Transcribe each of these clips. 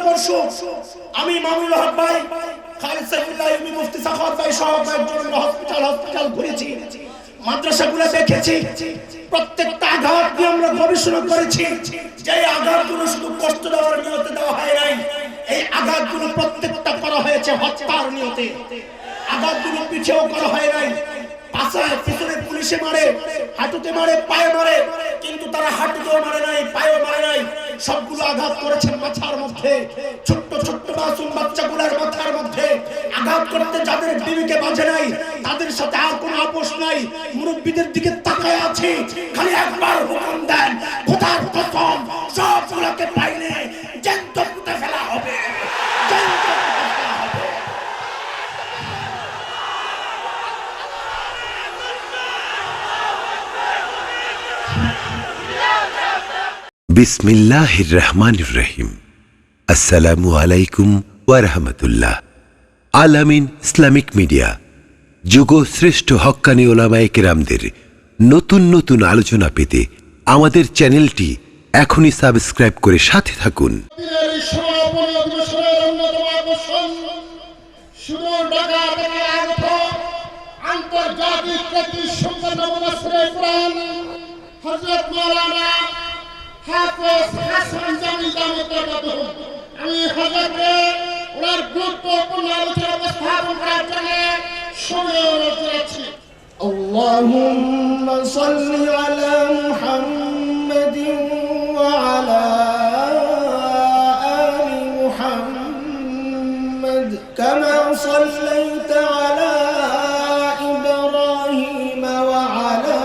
পরশু আমি মামুনুল হক ভাই, খালিদ সাইফুল্লাহ ইবনে মুফতি সাখাওয়াত ভাই সহ কয়েকজন হসপিটাল ঘুরেছি, মাদ্রাসাগুলো দেখেছি। প্রত্যেকটা আঘাত নিয়ে আমরা গবেষণা করেছি যে আঘাতগুলো শুধু কষ্ট দেওয়ার নিয়তে দেওয়া হয় নাই, এই আঘাতগুলো প্রত্যেকটা করা হয়েছে হত্যার নিয়তে। আঘাতগুলো পিছেও করা হয় নাই, পাশায় পিছনে পুলিশে মারে, হাঁটুতে মারে, পায়ে মারে, কিন্তু তারা হাঁটুতেও মারে নাই, পায়েও মারে নাই, সবগুলো আঘাত করেছে মাথার মধ্যে। ছোট্ট ছোট্ট মাসুম বাচ্চাগুলোর মাথার মধ্যে আঘাত করতে যাদের বিবিকে বাজে নাই, তাদের সাথে আর কোনো আপোষ নাই। মুরব্বীদের দিকে তাকায় আছে, খালি একবার হুকুম দেন, খোদার কসম সবগুলোকে পাইলে জ্যান্ত পুঁতে ফেলা হবে, জ্যান্ত পুঁতে ফেলা হবে। বিসমিল্লাহির রহমানির রহিম। আসসালামু আলাইকুম ওয়া রাহমাতুল্লাহ। আলামিন ইসলামিক মিডিয়া যুগ শ্রেষ্ঠ হক্কানি উলামায়ে কেরামদের নতুন নতুন আলোচনা পেতে আমাদের চ্যানেলটি এখনই সাবস্ক্রাইব করে সাথে থাকুন। হযরত মাওলানা হাফেজ হাসান জামিল দামোদর আমি হযরতকে ওনার গুরুত্বপূর্ণ আলোচনা উপস্থাপন করার জন্য সময় অনুরোধ করছি। আল্লাহুম্মা সাল্লি আলা মুহাম্মাদিন ওয়া আলা আলি মুহাম্মাদ কামা সাল্লাইতা আলা ইব্রাহিম ওয়া আলা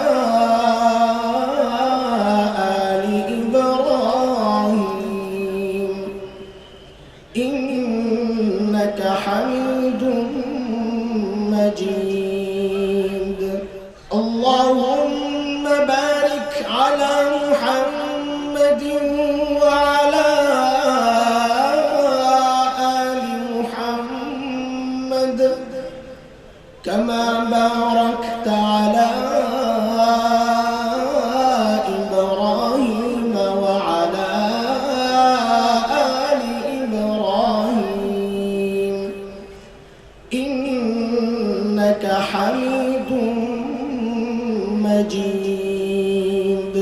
إنك حميد مجيد. اللهم بارك على محمد وعلى آل محمد كما باركت على إبراهيم وعلى آل إبراهيم إنك حميد مجيد.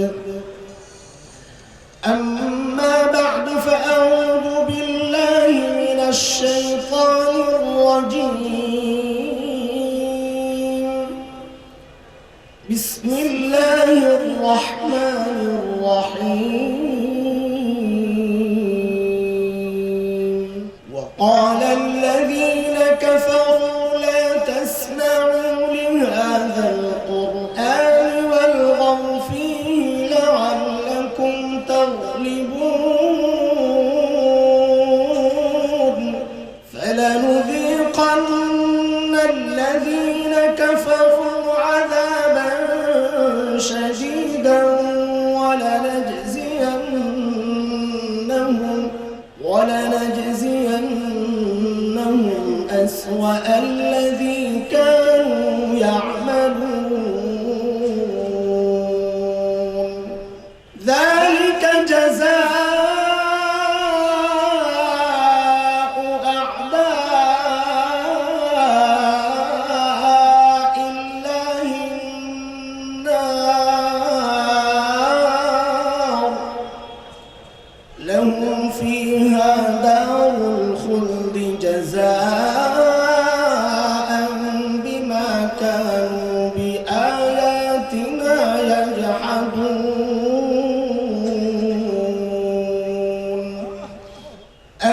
أما بعد فأعوذ بالله من الشيطان الرجيم. بسم الله الرحمن الرحيم. وقال الذين كفروا لا تسمعوا لهذا القرآن والغوا فيه لعلكم تغلبون. فلنذيقن الذين كفروا عذابا شديدا ولنجزينهم أسوأ الذي كانوا يعملون. ذلك جزاء أعداء الله النار لهم فيها دار الخلد جزاء بما كانوا بآياتنا يجحدون.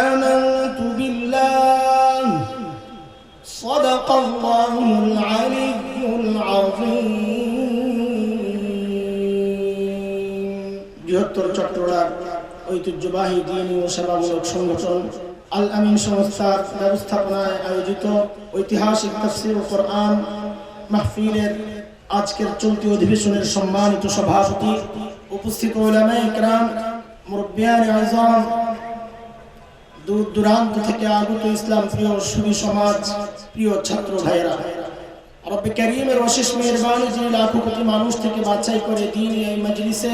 آمنت بالله صدق الله العلي العظيم. বৃহত্তর চট্টগ্রাম ঐতিহ্যবাহী দ্বীনি ও সেবামূলক সংগঠন আল আমিন সংস্থার ব্যবস্থাপনায় আয়োজিত ঐতিহাসিক তাফসীর ও কোরআন মাহফিলের আজকের চলতি অধিবেশনের সম্মানিত সভাপতি, উপস্থিত উলামায়ে কেরাম, মুরব্বিয়ানে আযম, দূর দূরান্ত থেকে আগত ইসলাম প্রিয় সুধী সমাজ, প্রিয় ছাত্র ভাইয়েরা, রব্বে কারীমের অশেষ মেহেরবানি যিনি লাখো কোটি মানুষ থেকে বাছাই করে দ্বীনি এই মজলিসে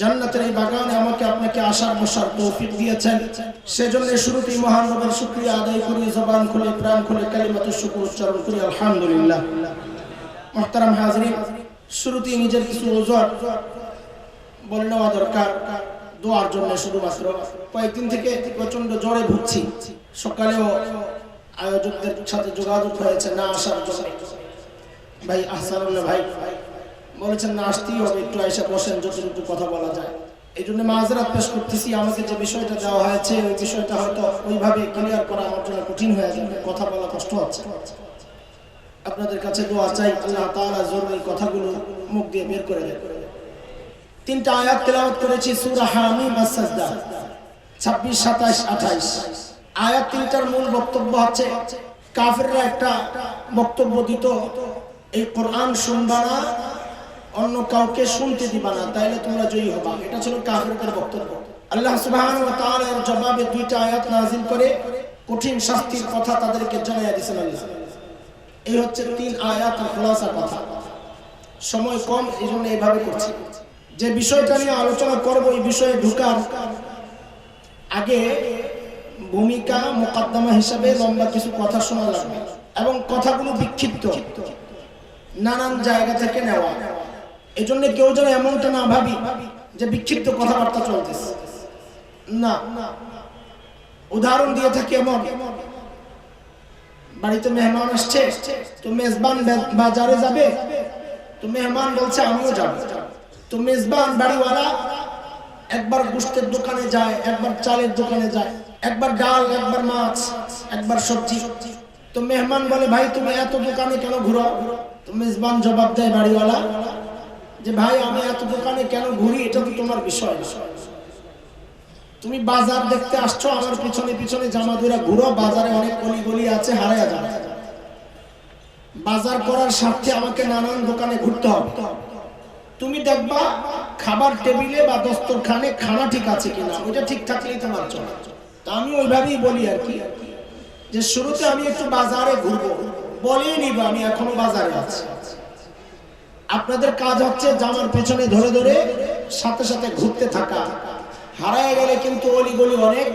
জান্নাতের এই বাগানে আমাকে আপনাকে আসার বসার তৌফিক দিয়েছেন, সেজন্য শুরুতেই মহান রবের শুকরিয়া আদায় করি, জবান খুলে প্রাণ খুলে কালিমাতুশ শুকর উচ্চারণ করি আলহামদুলিল্লাহ। মুহতারাম হাজিরিন, শুরুতেই নিজের কিছু ওযর বলে নেওয়া দরকার দোয়ার জন্য। শুধুমাত্র কয়েকদিন থেকে প্রচন্ড জ্বরে ভুগছি, সকালেও আয়োজকদের সাথে যোগাযোগ হয়েছে না আসার জন্য। ভাই আহসানুল্লাহ ভাই বলেছেন না আসতেই হবে, একটু আয়সা বসেন যতটুকু কথা বলা যায়। এই জন্য মাযরাত পেশ করতেছি। আমাকে যে বিষয়টা দেওয়া হয়েছে ওই বিষয়টা হয়তো ওইভাবে ক্লিয়ার করা আমার জন্য কঠিন হয়ে যাবে, কথা বলা কষ্ট হচ্ছে। আপনাদের কাছে দোয়া চাই আল্লাহ তাআলা জরুরি কথাগুলো মুখ দিয়ে বের করে দেন। 3টা আয়াত তেলাওয়াত করেছি সূরা হামিম আস-সাজদা 26, 27, 28। আয়াত 3টার মূল বক্তব্য হচ্ছে কাফেররা একটা বক্তব্য দিত, এই কোরআন শুনবা না, অন্য কাউকে শুনতে দিবা না, তাইলে তোমরা জয়ী হবা। এটা ছিল কাফেরদের বক্তব্য। আল্লাহ সুবহানাহু ওয়া তাআলা এর জবাবে 2টা আয়াত নাযিল করে কঠিন শাস্তির কথা তাদেরকে জানিয়ে দিয়েছেন আল্লাহ। এই হচ্ছে 3 আয়াতের খোলাসা কথা। সময় কম, এইজন্য এইভাবে করছি। যে বিষয়টা নিয়ে আলোচনা করব এই বিষয়ে ঢোকার আগে ভূমিকা মুকদ্দমা হিসাবে লম্বা কিছু কথা শোনা লাগবে, এবং কথাগুলো বিক্ষিপ্ত, নানান জায়গা থেকে নেওয়া। এই জন্য কেউ যেন এমনটা না ভাবি যে বিক্ষিপ্ত কথাবার্তা চলতেছে, না। উদাহরণ দিয়ে থাকি এমন, বাড়িতে মেহমান আসছে, তো মেজবান বাজারে যাবে, তো মেহমান বলছে আমিও যাব। তো মেজবান বাড়িওয়ালা একবার গোশতের দোকানে যায়, একবার চালের দোকানে যায়, একবার ডাল, একবার মাছ, একবার সবজি। তো মেহমান বলে ভাই তুমি এত দোকানে কেন ঘুরো? তো মেজবান জবাব দেয় বাড়িওয়ালা যে ভাই আমি এত দোকানে কেন ঘুরি এটা তো তোমার বিষয় না। তুমি বাজার দেখতে আসছো, আমার পিছনে পিছনে জামা ধরে ঘুরো, বাজারে অনেক গলি গলি আছে, হারায়া যাবে। বাজার করার স্বার্থে আমাকে নানান দোকানে ঘুরতে হবে। তুমি দেখবা খাবার টেবিলে বা দস্তরখানে খানা ঠিক আছে কিনা, ওইটা ঠিক থাকলেই তোমার চলে। তা আমি ওইভাবেই বলি আর কি, যে শুরুতে আমি একটু বাজারে ঘুরবো, বলেই নিব আমি এখনো বাজারে আছি। আপনাদের কাজ হচ্ছে জামার পেছনে ধরে ধরে সাথে সাথে ঘুরতে থাকা। হারায় গেলে কিন্তু অলিগলি অনেক,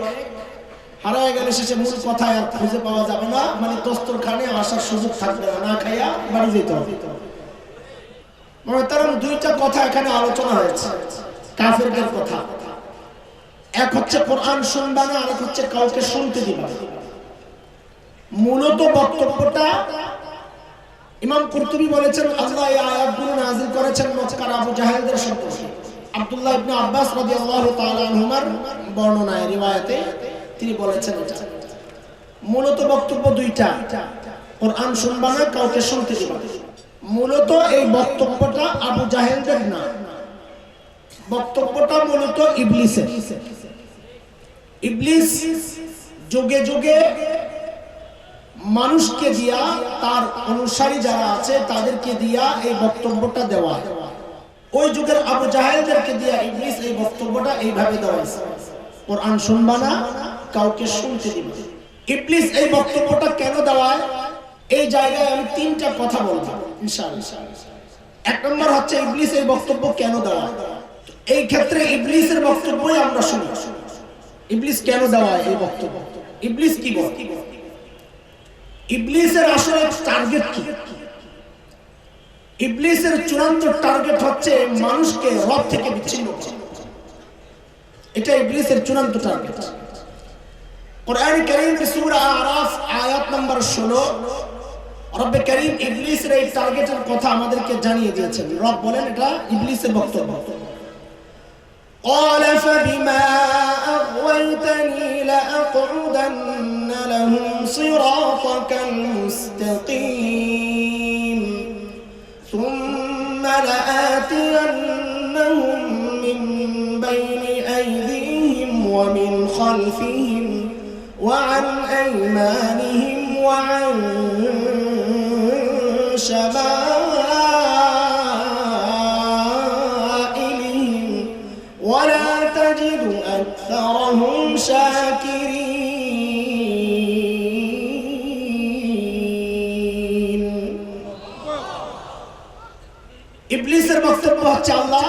হারায় গেলে শেষে মূল কথায় আর খুঁজে পাওয়া যাবে না, মানে দস্তরখানে আসার সুযোগ থাকবে না, না খাইয়া বাড়ি যেতে হবে। মুহতারাম, 2টা কথা এখানে আলোচনা হয়েছে কাফেরদের কথা। এক হচ্ছে কোরআন শুনবা না, আর এক হচ্ছে কাউকে শুনতে দিবা। মূলত বক্তব্যটা ইমাম কুরতুবী বলেছেন আল্লাহ এই আয়াতগুলো নাযিল করেছেন মক্কার আবু জাহেলদের সম্পর্কে। আব্দুল্লাহ ইবনে আব্বাস রাদিয়াল্লাহু তাআলা আনহুমার বর্ণনায়, রিওয়ায়াতে তিনি বলেছেন এটা। মূলত বক্তব্য 2টা, কোরআন শুনবা না, কাউকে শুনতে দিবা। মূলত এই বক্তব্যটা আবু জাহেলদের না, বক্তব্যটা মূলত ইবলিসের। ইবলিস যুগে যুগে মানুষকে দিয়া, তার অনুসারী যারা আছে তাদেরকে দিয়া এই বক্তব্যটা দেওয়া। ওই যুগের আবু জাহেলদেরকে দিয়া ইবলিস এই বক্তব্যটা এইভাবে দেওয়া হয়েছে, কোরআন শুনবা না, কাউকে শুনতে দিবা। ইবলিস এই বক্তব্যটা কেন দেওয়ায়, এই জায়গায় আমি 3টা কথা বলবো ইনশাআল্লাহ। 1 নম্বর হচ্ছে ইবলিস এই বক্তব্য কেন দেওয়া। এই ক্ষেত্রে ইবলিসের বক্তব্যই আমরা শুনি। ইবলিস কেন দেওয়া এই বক্তব্য, ইবলিস কি বলে, ইবলিসের আসলে টার্গেট কি? ইবলিসের চূড়ান্ত টার্গেট হচ্ছে মানুষকে রব থেকে বিচ্ছিন্ন করা। এটা ইবলিসের চূড়ান্ত টার্গেট। কোরআন কারীম সূরা আরাফ আয়াত নম্বর 16 রব্বে কারীম ইবলিসের এই টার্গেটের কথা আমাদেরকে জানিয়ে দিয়েছেন। রব বলেন এটা ইবলিসের বক্তব্য। قال فبما أغويتني لأقعدن لهم صراطك المستقيم ثم لآتينهم من بين أيديهم ومن خلفهم وعن أيمانهم وعن شمائلهم ولا تجد أكثرهم شاكرين. ইবলিসের বক্তব্য হচ্ছে আল্লাহ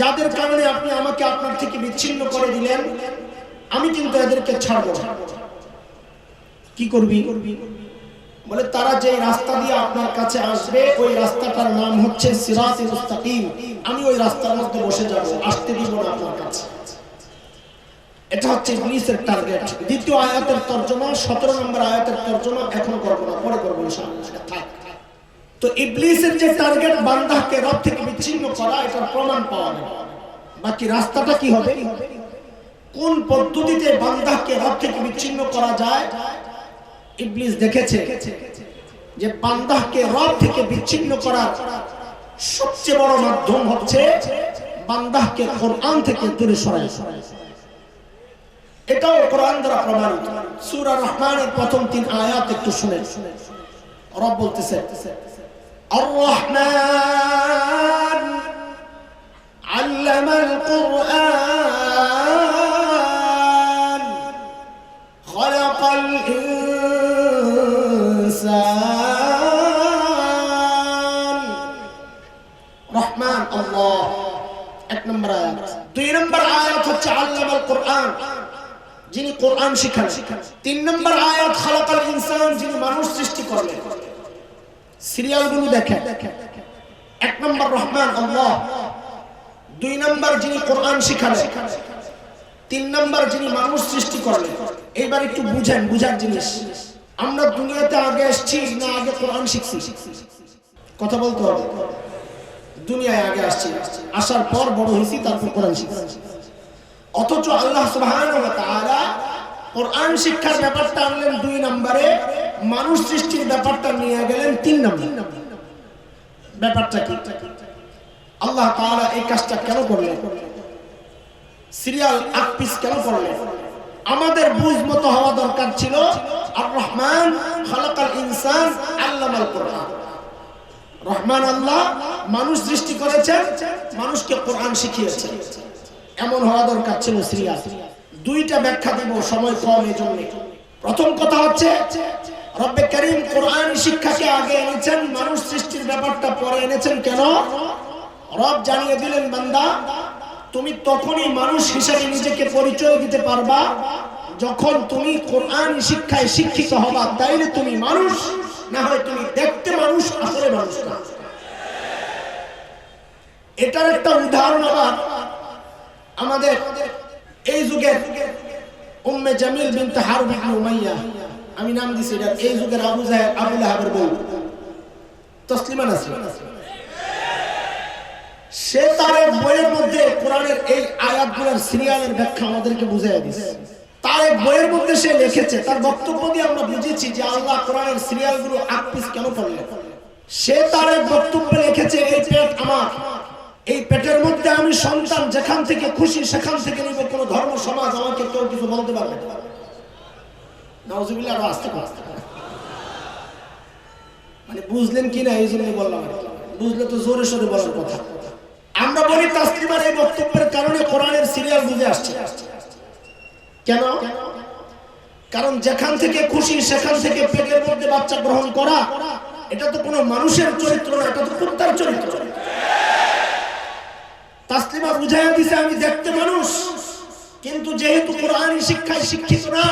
যাদের কারণে আপনি আমাকে আপনার থেকে বিচ্ছিন্ন করে দিলেন, আমি কিন্তু এদেরকে ছাড়বো না। কি করবি? বলে তারা যে রাস্তা দিয়ে আপনার কাছে আসবে ওই রাস্তাটার নাম হচ্ছে সিরাতুল মুস্তাকিম। আমি ওই রাস্তার মধ্যে বসে যাব, আসতে দিব না আপনার কাছে। এটা হচ্ছে ইবলিসের টার্গেট। দ্বিতীয় আয়াতের তরজমা, 17 নম্বর আয়াতের তরজমা এখন করব না, পরে করব ইনশাআল্লাহ। থাক। তো ইবলিসের যে টার্গেট বান্দাকে রব থেকে বিচ্ছিন্ন করা, এটার প্রমাণ পাওয়া গেল। বাকি রাস্তাটা কি হবে? কোন পদ্ধতিতে বান্দাকে রব থেকে বিচ্ছিন্ন করা যায়? ইবলিস দেখেছে যে বান্দাকে রব থেকে বিচ্ছিন্ন করার সবচেয়ে বড় মাধ্যম হচ্ছে বান্দাকে কোরআন থেকে দূরে সরানো। এটাও কোরআন দ্বারা প্রমাণিত। সূরা রহমানের প্রথম 3 আয়াত একটু শুনেন। রব বলতেছে, আর রহমান আল্লামাল কুরআন খালাকাল ইনসান। রহমান আল্লাহ, 1 নম্বর আয়াত। 2 নম্বর আয়াত হচ্ছে আল্লামাল কুরআন, যিনি কোরআন শিখান। 3 নম্বর আয়াত খালাকাল ইনসান, যিনি মানুষ সৃষ্টি করলেন। সিরিয়ালগুলো দেখেন। 1 নম্বর রহমান আল্লাহ, 2 নম্বর যিনি কোরআন শিখালেন, 3 নম্বর যিনি মানুষ সৃষ্টি করলেন। এইবার একটু বুঝেন, বুঝার জিনিস। আমরা দুনিয়াতে আগে আসছি না আগে কোরআন শিখছি? কথা বলতে হবে। দুনিয়ায় আগে আসছি, আসার পর বড় হয়েছি, তারপর কোরআন শিখছি। অথচ আল্লাহ সুবহানাহু ওয়া তাআলা কোরআন শিক্ষার ব্যাপারটা আনলেন 2 নম্বরে, মানুষ সৃষ্টির ব্যাপারটা নিয়ে গেলেন 3 নম্বরে। ব্যাপারটা কি? আল্লাহ তাআলা এই কাজটা কেন করলেন? সিরিয়াল আকপিস কেন করলেন? আমাদের বুঝ মতো হওয়া দরকার ছিল আর রহমান খালাকাল ইনসান আল্লামাল কুরআন। রহমান আল্লাহ, মানুষ সৃষ্টি করেছেন, মানুষকে কোরআন শিখিয়েছেন। এমন হওয়া দরকার ছিল সিরিয়াল। 2টা ব্যাখ্যা দেব, সময় কম এজন্য। প্রথম কথা হচ্ছে রব্বে কারীম কোরআন শিক্ষাকে আগে এনেছেন, মানুষ সৃষ্টির ব্যাপারটা পরে এনেছেন। কেন? রব জানিয়ে দিলেন, বান্দা তুমি তখনই মানুষ হিসেবে নিজেকে পরিচয় দিতে পারবা যখন তুমি কোরআন শিক্ষায় শিক্ষিত হবা, তাইলে তুমি মানুষ। না হয় তুমি দেখতে মানুষ, আসলে মানুষ না। এটার একটা উদাহরণ আবার আমাদের এই যুগের উম্মে জামিল বিনতে হারব ইবনে উমাইয়া, আমি নাম দিছি এটা, এই যুগের আবু লাহাবের বউ তসলিমা নাসরিন। সে তার এক বইয়ের মধ্যে কোরআনের এই আয়াতগুলোর সিরিয়ালের ব্যাখ্যা আমাদেরকে বুঝিয়ে দিয়েছে। তার এক বইয়ের মধ্যে সে লিখেছে, তার বক্তব্য দিয়ে আমরা বুঝেছি যে আল্লাহ কোরআনের সিরিয়ালগুলো আকপিস কেন করলেন। সে তার এক বক্তব্যে লিখেছে, এই পেট আমার, এই পেটের মধ্যে আমি সন্তান, যেখান থেকে খুশি সেখান থেকে নিব, কোন ধর্ম সমাজ আমাকে কেউ কিছু বলতে পারবে না। নাউজুবিল্লাহ। মানে বুঝলেন কিনা এই জন্য বললাম, বুঝলে তো জোরে সোরে বলার কথা। আমরা বলি তাসলিমার এই বক্তব্যের কারণে কোরআনের সিরিয়াল বুঝে আসছে। কেন? কারণ যেখান থেকে খুশি সেখান থেকে পেটের মধ্যে বাচ্চা গ্রহণ করা, এটা তো কোনো মানুষের চরিত্র না, এটা তো কুত্তার চরিত্র। তাসলিমা বুঝাইয়া দিছে আমি দেখতে মানুষ, কিন্তু যেহেতু কোরআনী শিক্ষায় শিক্ষিত না,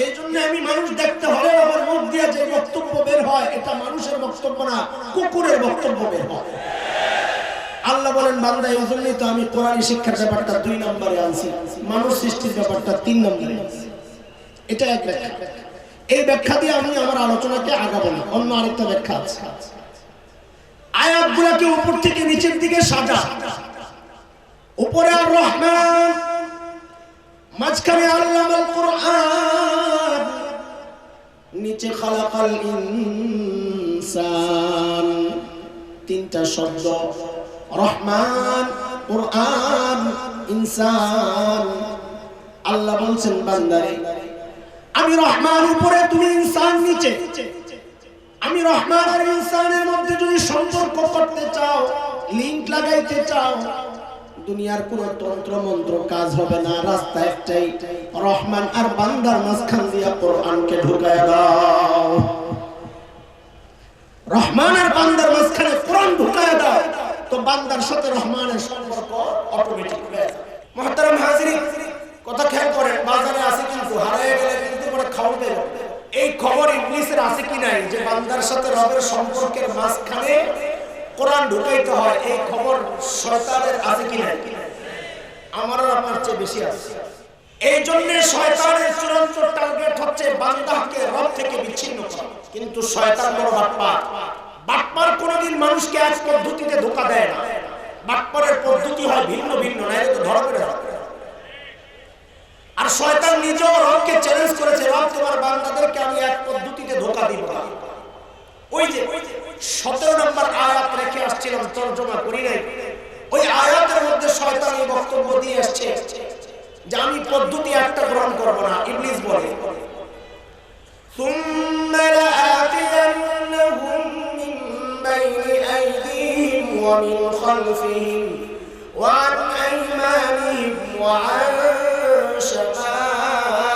এই জন্য আমি মানুষ দেখতে হলে আমার মুখ দিয়ে যে বক্তব্য বের হয় এটা মানুষের বক্তব্য না, কুকুরের বক্তব্য বের হয়। আল্লাহ বলেন, বান্দা এই জন্যই তো আমি কোরআনী শিক্ষার ব্যাপারটা 2 নম্বরে আনছি, মানুষ সৃষ্টির ব্যাপারটা 3 নম্বরে আনছি। এটা এক ব্যাখ্যা। এই ব্যাখ্যা দিয়ে আমি আমার আলোচনাকে আগাবো না, অন্য আরেকটা ব্যাখ্যা আছে। আয়াতগুলোকে উপর থেকে নিচের দিকে সাজা। উপরে আর রহমান, মাঝখানে আল্লামাল কুরআন, নিচে খালাকাল ইনসান। 3টা শব্দ, রহমান, কুরআন, ইনসান। আল্লাহ বলছেন, বান্দারে আমি রহমান উপরে, তুমি ইনসান নিচে। আমি রহমান আর ইনসানের মধ্যে যদি সম্পর্ক করতে চাও, লিংক লাগাইতে চাও, দুনিয়ার কোন তন্ত্র মন্ত্র কাজ হবে না। রাস্তা একটাই, রহমান আর বান্দার মাঝখান দিয়ে কোরআনকে ঢুকায় দাও। রহমান আর বান্দার মাঝখানে কোরআন ঢুকায় দাও, তো বান্দার সাথে রহমানের সম্পর্ক অটোমেটিক হয়ে যায়। মুহতারাম হাজিরিন, কথা খেয়াল করেন, বাজারে আছে কিন্তু হারিয়ে গেলে কিন্তু পরে খাওয়া দেব। এই খবর ইবলিসের আছে কি নাই যে বান্দার সাথে রবের সম্পর্কের মাঝখানে কোরআন ঢুকাইতে হয়, এই খবর শয়তানের আছে কি নাই? আমার আর আপনার চেয়ে বেশি আছে। এই জন্য শয়তানের চূড়ান্ত টার্গেট হচ্ছে বান্দাকে রব থেকে বিচ্ছিন্ন করা। কিন্তু শয়তান বড় বাটপার। বাটপার কোনোদিন মানুষকে এক পদ্ধতিতে ধোঁকা দেয় না। বাটপারের পদ্ধতি হয় ভিন্ন ভিন্ন, না এটা তো ধরা পড়ে যাবে। আর শয়তান নিজেও রবকে চ্যালেঞ্জ করেছে, রব তোমার বান্দাদেরকে আমি এক পদ্ধতিতে ধোঁকা দিব না। ওই যে 17 নম্বর আয়াত রেখে আসছিলাম, তরজমা করি নাই। ওই আয়াতের মধ্যে শয়তান এই বক্তব্য দিয়ে আসছে যে আমি পদ্ধতি একটা গ্রহণ করব না। ইবলিস বলে ثُمَّ لَآتِيَنَّهُم مِّن بَيْنِ أَيْدِيهِمْ وَمِنْ خَلْفِهِمْ وَعَنْ أَيْمَانِهِمْ وَعَنْ شَمَائِلِهِمْ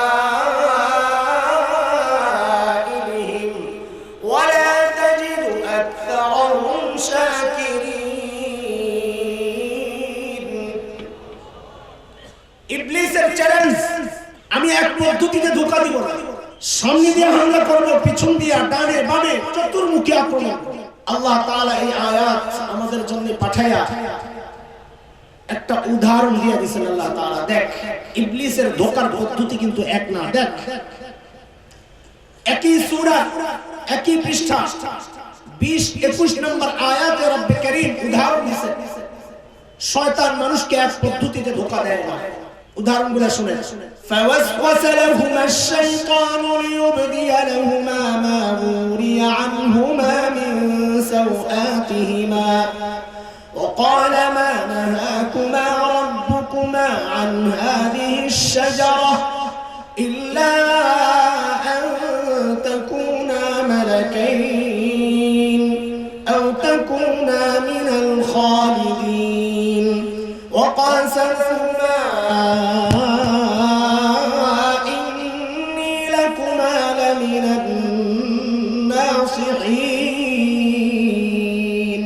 وَلَا تَجِدُ أَكْثَرَهُمْ شَاكِرِينَ। ইবলিসের চ্যালেঞ্জ, আমি এক পদ্ধতিতে ধোঁকা দিব না। সামনে দিয়ে হামলা করব, পিছন দিয়ে ডানে বামে চতুর্মুখী আক্রমণ। আল্লাহ তাআলা এই আয়াত আমাদের জন্য পাঠায়া একটা উদাহরণ দিয়ে দিয়েছেন। আল্লাহ তাআলা দেখ, ইবলিসের ধোঁকার পদ্ধতি কিন্তু এক না। দেখ, একই সূরা একই পৃষ্ঠা 20-21 নম্বর আয়াতে রব্বে কারীম উদাহরণ দিয়েছেন। শয়তান মানুষকে এক পদ্ধতিতে ধোঁকা দেয় না। উদাহরণগুলো শুনেন। فوسوس لهما الشيطان ليبدي لهما ما وري عنهما من سوآتهما وقال ما نهاكما ربكما عن هذه الشجرة إلا أن تكونا ملكين أو تكونا من الخالدين وقاسمهما إني لكما لمن الناصحين।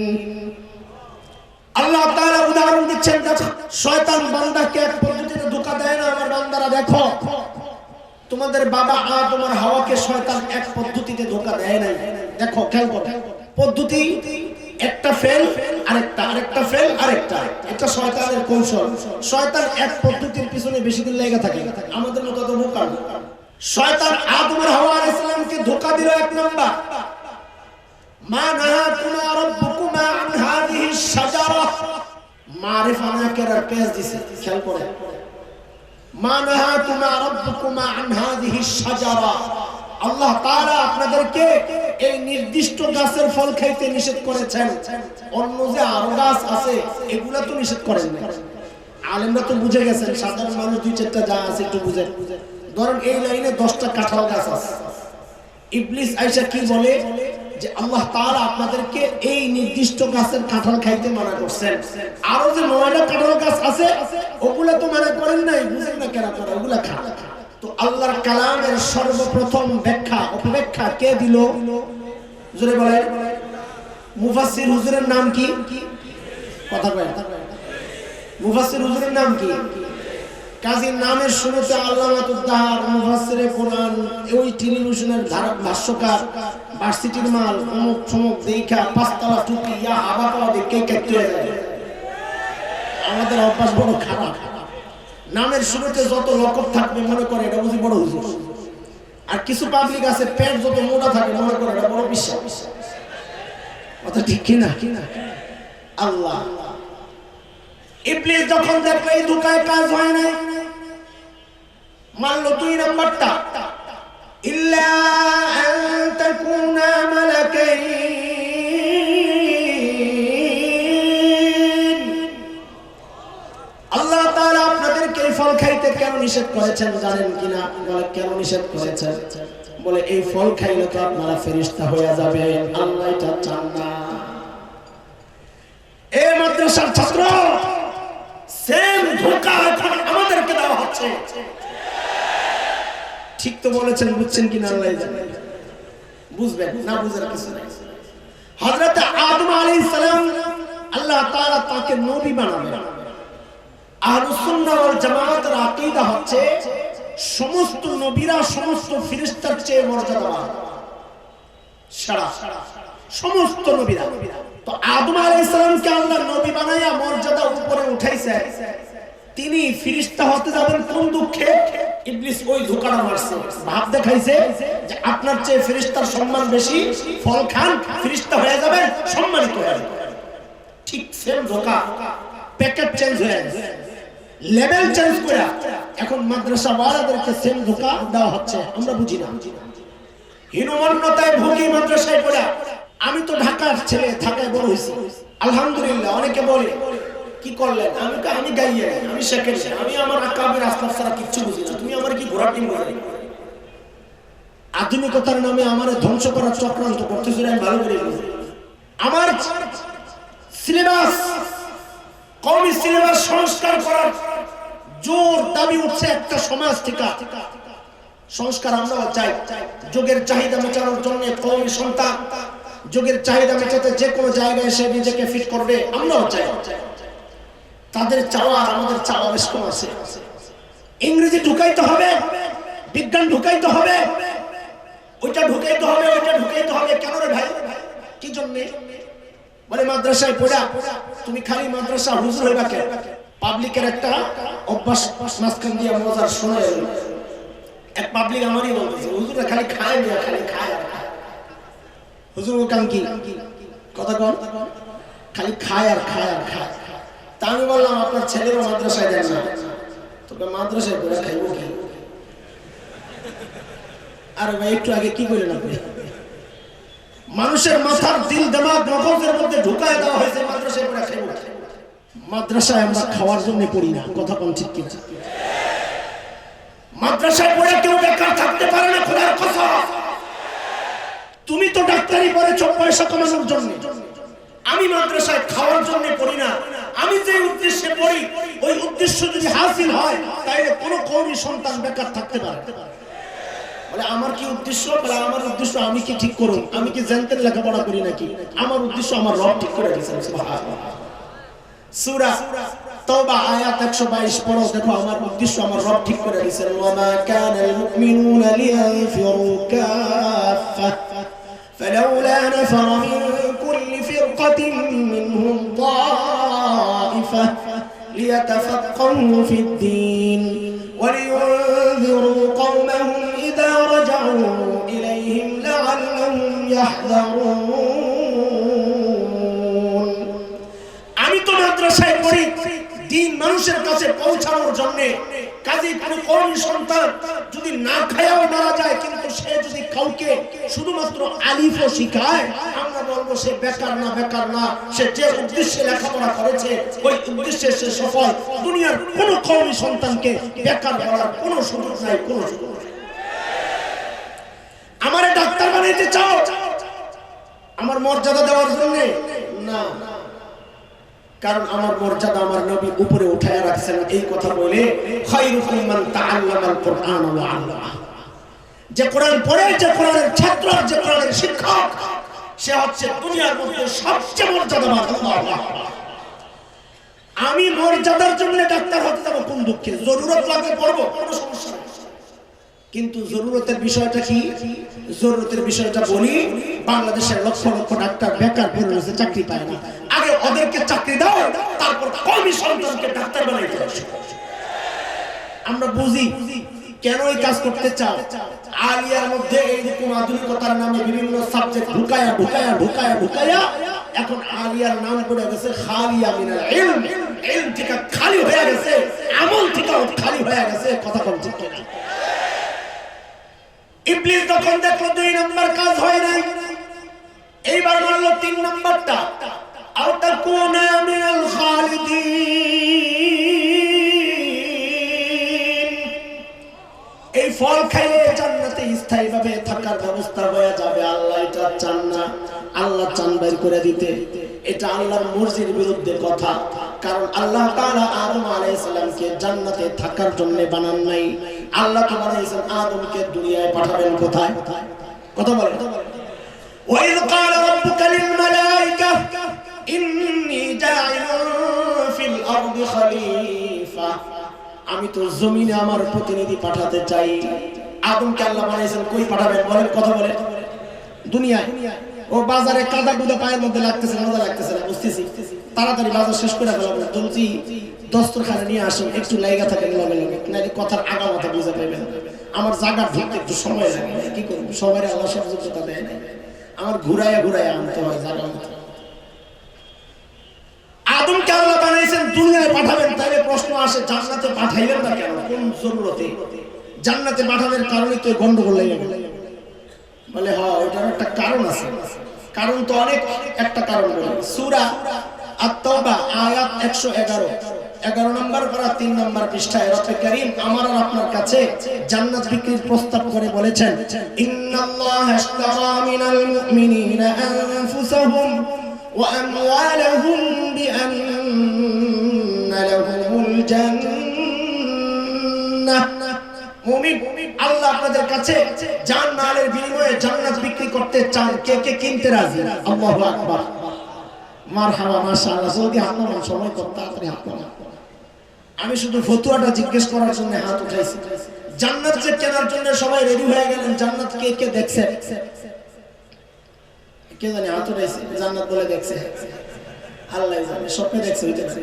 আল্লাহ তাআলা উদাহরণ দিচ্ছেন, দেখো শয়তান বান্দাকে এক পদ্ধতিতে ধোঁকা দেয় না। আমার বান্দারা দেখো, তোমাদের বাবা আদম আর হাওয়াকে শয়তান এক পদ্ধতিতে ধোঁকা দেয় নাই। দেখো খেয়াল করো, পদ্ধতি একটা ফেল আরেকটা, আরেকটা ফেল আরেকটা। এটা শয়তানের কৌশল। শয়তান এক পদ্ধতির পিছনে বেশি দিন লেগে থাকে, আমাদের মতো তো বোকা। শয়তান আদম আর হাওয়া আলাইহিস সালামকে ধোঁকা দিল এক নাম্বার, মা নাহাকুমা রাব্বুকুমা আন হাযিহি শাজারা। মারিফা নাকিরার পেজ দিছে, খেয়াল করে। মা নাহাকুমা রাব্বুকুমা আন হাযিহি শাজারা, আল্লাহ তাআলা আপনাদেরকে এই নির্দিষ্ট গাছের ফল খাইতে নিষেধ করেছেন। অন্য যে আরো গাছ আছে এগুলা তো নিষেধ করেন না। আলেমরা তো বুঝে গেছেন, সাধারণ মানুষ দুই চারটা যা আছে একটু বুঝে। ধরেন এই লাইনে 10টা কাঁঠাল গাছ আছে। ইবলিস আয়েশা কি বলে যে আল্লাহ তাআলা আপনাদেরকে এই নির্দিষ্ট গাছের কাঁঠাল খাইতে মানা করছেন। আরো যে 9টা কাঁঠাল গাছ আছে ওগুলা তো মানা করেন নাই, বুঝেন না কেন করে ওগুলা খান। তো আল্লাহর কালামের সর্বপ্রথম ব্যাখ্যা অপব্যাখ্যা কে দিল? জোরে বলেন। মুফাসসির হুজুরের নাম কি? কথা কয়। মুফাসসির হুজুরের নাম কি? কাজী নামের শুরুতে আল্লামাতুদ্দাহার মুফাসসিরে কোরআন, ওই টেলিভিশনের ধারক ভাষ্যকার, ভার্সিটির মাল, অমুক সমুক দেখা 5 তলা টুপি ইয়া হাবা পাওয়া দেখে কেটে যায়। আমাদের অভ্যাস বড় খারাপ। নামের শুরুতে যত লকব থাকবে মনে করে এটা বুঝি বড় হুজুর। আর কিছু পাবলিক আছে পেট যত মোটা থাকে মনে করে এটা বড় বিশ্বাস। কথা ঠিক কি না? আল্লাহ ইবলিস যখন দেখলো এই ধোঁকায় কাজ হয় না, মানলো 2 নাম্বারটা, ইল্লা আন তাকুনা মালাকাইন। আল্লাহ তাআলা আপনাদেরকে এই ফল খাইতে কেন নিষেধ করেছেন জানেন কিনা? বলে কেন নিষেধ করেছেন? বলে এই ফল খাইলে তো আপনারা ফেরেশতা হয়ে যাবেন। আল্লাহ এটা চান না। এই মাদ্রাসার ছাত্র সেম ধোঁকা এখন আমাদেরকে দেওয়া হচ্ছে। ঠিক তো বলেছেন, বুঝছেন কিনা আল্লাহ জানে। বুঝবেন না বুঝার কিছু নাই। হযরত আদম আলাইহিস সালাম আল্লাহ তাআলা তাকে নবী বানাবেন। আহলুস সুন্নাহ ওয়াল জামাতের আকীদা হচ্ছে সমস্ত নবীরা সমস্ত ফেরেশতার চেয়ে মর্যাদাবান, সারা সমস্ত নবীরা। তো আদম আলাইহিস সালামকে আল্লাহ নবী বানায়া মর্যাদা উপরে উঠাইছে, তিনি ফেরেশতা হতে যাবেন কোন দুঃখে? ইবলিস ওই ধোঁকাটা মারছে, ভাব দেখাইছে যে আপনার চেয়ে ফেরেশতার সম্মান বেশি, ফল খান ফেরেশতা হয়ে যাবেন, সম্মানিত হবেন। ঠিক সেম ধোঁকা, প্যাকেট চেঞ্জ হয়ে গেছে, লেভেল চেঞ্জ করে এখন মাদ্রাসা ওয়ালাদেরকে সেম ধোঁকা দেওয়া হচ্ছে। আমরা বুঝি না, হীনমন্যতায় ভুগি মাদ্রাসায় পড়া। আমি তো ঢাকার ছেলে, ঢাকায় বড় হয়েছি আলহামদুলিল্লাহ। অনেকে বলে কি করলেন? আমি গাইয়ে, আমি শেখের, আমি আমার আকাবের আসলাফ ছাড়া কিচ্ছু বুঝি না, তুমি আমার কি ঘোড়ার টিম বোঝাই? আধুনিকতার নামে আমার ধ্বংস করার চক্রান্ত করতেছিল, আমি ভালো করে বুঝি। আমার সিলেবাস, কওমি সিলেবাস সংস্কার করার জোর দাবি উঠছে একটা সমাজ থেকে। সংস্কার আমরাও চাই, যুগের চাহিদা মেটানোর জন্য কওমি সন্তান যুগের চাহিদা মেটাতে যে কোনো জায়গায় এসে নিজেকে ফিট করবে, আমরাও চাই। তাদের চাওয়া আমাদের চাওয়া বেশ কম আছে। ইংরেজি ঢুকাইতে হবে, বিজ্ঞান ঢুকাইতে হবে, ওইটা ঢুকাইতে হবে, ওইটা ঢুকাইতে হবে। কেন রে ভাই? কি জন্য? বলে মাদ্রাসায় পড়া তুমি খালি মাদ্রাসা হুজুর হইবা কেন? পাবলিকের একটা অভ্যাস মাঝখান দিয়ে মজার শোনা গেল। এক পাবলিক আমারই বলতেছে, হুজুরা খালি খায় না, খালি খায়। হুজুর কাম কি কথা কন? খালি খায় আর খায় আর খায়। তা আমি বললাম আপনার ছেলেরও মাদ্রাসায় দেন না, তোকে মাদ্রাসায় পড়ে খাইব কি? আরে ভাই একটু আগে কি করলেন আপনি? মানুষের মাথার দিল দিমাগ মগজের মধ্যে ঢুকায় দেওয়া হয়েছে মাদ্রাসায় পড়ে খাইব। মাদ্রাসায় আমরা খাওয়ার জন্য পড়ি না, কথা কোন ঠিক কিনা? মাদ্রাসায় পড়ে কেউ বেকার থাকতে পারে না, খোদার কসম। তুমি তো ডাক্তারি পড়েছো পয়সা কামানোর জন্য, আমি মাদ্রাসায় খাওয়ার জন্য পড়ি না। আমি যে উদ্দেশ্যে পড়ি ওই উদ্দেশ্য যদি হাসিল হয় তাহলে কোনো কওমি সন্তান বেকার থাকতে পারে। বলে আমার কি উদ্দেশ্য? বলে আমার উদ্দেশ্য আমি কি ঠিক করব, আমি কি জানতে লেখাপড়া করি নাকি? আমার উদ্দেশ্য আমার রব ঠিক করে দিয়েছেন। সুবহানাল্লাহ। সূরা তাওবা আয়াত 122 পড়ো, দেখো আমার উদ্দেশ্য আমার রব ঠিক করে দিয়েছেন। ওয়া মা কানাল মুমিনুনা লিয়ানফিরু কাফা فلولا نفر من كل فرقة منهم طائفة ليتفقهوا في الدين ولينذروا قومهم إذا رجعوا إليهم لعلهم يحذرون। আমি তো মাদ্রাসায় পড়ি দিন মানুষের কাছে পৌঁছানোর জন্য। কাজে কোনো কওমি সন্তান যদি না খায়াও মারা যায়, কিন্তু সে যদি কাউকে শুধুমাত্র আলিফও শিখায়, আমরা বলবো সে বেকার না, বেকার না। সে যে উদ্দেশ্যে লেখাপড়া করেছে ওই উদ্দেশ্যে সে সফল। দুনিয়ার কোনো কওমি সন্তানকে বেকার হওয়ার কোনো সুযোগ নাই, কোনো সুযোগ নাই। আমারে ডাক্তার বানাইতে চাও আমার মর্যাদা দেওয়ার জন্য না, কারণ আমার মর্যাদা আমার নবী উপরে উঠায় রাখছেন। এই কথা বলে খায়রুকুম মান তাআল্লামাল কুরআন ওয়া আল্লামা, যে কোরআন পড়ে, যে কোরআনের ছাত্র, যে কোরআনের শিক্ষক, সে হচ্ছে দুনিয়ার মধ্যে সবচেয়ে মর্যাদাবান। আল্লাহু আকবার। আমি মর্যাদার জন্য ডাক্তার হতে যাব কোন দুঃখে? জরুরত লাগবে পড়বো, কোনো সমস্যা নেই। কিন্তু জরুরতের বিষয়টা কি? জরুরতের বিষয়টা বলি, বাংলাদেশের লক্ষ লক্ষ ডাক্তার বেকার পড়ে রয়েছে, চাকরি পায় না। আগে ওদেরকে চাকরি দাও, তারপর কওমি সন্তানকে ডাক্তার বানাইতে হবে। আমরা বুঝি কেন এই কাজ করতে চাও। আলিয়ার মধ্যে এইরকম আধুনিকতার নামে বিভিন্ন সাবজেক্ট ঢুকায়া ঢুকায়া ঢুকায়া ঢুকায়া এখন আলিয়ার নাম পড়ে গেছে খালিয়া মিনাল ইলম। ইলম থেকে খালি হয়ে গেছে, আমল থেকে খালি হয়ে গেছে। কথা কোন ঠিক কিনা? ইবলিস যখন দেখলো 2 নাম্বার কাজ হয় নাই, এইবার মারলো 3 নাম্বারটা, আও তাকুনা মিনাল খালিদিন। এই ফল খাইলে জান্নাতে স্থায়ীভাবে থাকার ব্যবস্থা হয়ে যাবে। আল্লাহ এটা চান না, আল্লাহ চান বাইর করে দিতে। এটা আল্লাহর মর্জির বিরুদ্ধে কথা, কারণ আল্লাহ তাআলা আদম আলাইহিস সালামকে জান্নাতে থাকার জন্য বানান নাই। আল্লাহ তো বানাইছেন আদমকে দুনিয়ায় পাঠাবেন কোথায়? কথা বলেন। ওয়াইয ক্বালা রাব্বুকা লিল মালায়েকা ইন্নী জাইলুন ফিল আরদি খলিফা, আমি তো জমিনে আমার প্রতিনিধি পাঠাতে চাই। আদমকে আল্লাহ বানাইছেন, কই পাঠাবেন বলেন, কথা বলেন, দুনিয়ায়। ও বাজারে কাদা কুদা পায়ের মধ্যে লাগতেছে, মজা লাগতেছে না, বুঝতেছি, তাড়াতাড়ি বাজার শেষ করে ফেলাবো, জলদি দস্তরখানে নিয়ে আসুন, একটু লাইগা থাকেন লগে লগে, নাহলে কথার আগা মাথা বুঝে পাইবেন। আমার জায়গা ঢুকতে একটু সময় লাগে, কি করবো, সবাই আল্লাহ সব যোগ্যতা দেয় না, আমার ঘুরাইয়া ঘুরাইয়া আনতে হয় জায়গা মতো। আদমকে আল্লাহ বানাইছেন, দুনিয়ায় পাঠাবেন, তাহলে প্রশ্ন আসে জান্নাতে পাঠাইলেন না কেন, কোন জরুরতে? জান্নাতে পাঠানোর কারণে তো গন্ডগোল লেগে গেল। বলে হ্যাঁ, ওটার একটা কারণ আছে। কারণ তো অনেক, একটা কারণ বলে সূরা আত-তাওবা আয়াত 111, 11 নম্বর পারা 3 নম্বর পৃষ্ঠায় রব্বে কারীম আমার আর আপনার কাছে জান্নাত বিক্রির প্রস্তাব করে বলেছেন, ইন্নাল্লাহা আশতারা মিনাল মুমিনিনা আনফুসাহুম ওয়া আমওয়ালাহুম বিআন্না লাহুমুল জান্নাহ। মুমিন, আল্লাহ আপনাদের কাছে জান মালের বিনিময়ে জান্নাত বিক্রি করতে চান, কে কে কিনতে রাজি? আল্লাহু আকবার, মারহাবা, মাশাআল্লাহ। যদি হাত নামান, সময় কত তাড়াতাড়ি হাত নামান। আমি শুধু ফতুয়াটা জিজ্ঞেস করার জন্য হাত উঠাইছি। জান্নাত যে কেনার জন্য সবাই রেডি হয়ে গেলেন, জান্নাত কে কে দেখছে? কে জানে হাত উঠাইছে, জান্নাত বলে দেখছে, আল্লাহ জানে, স্বপ্নে দেখছে হইতে পারে।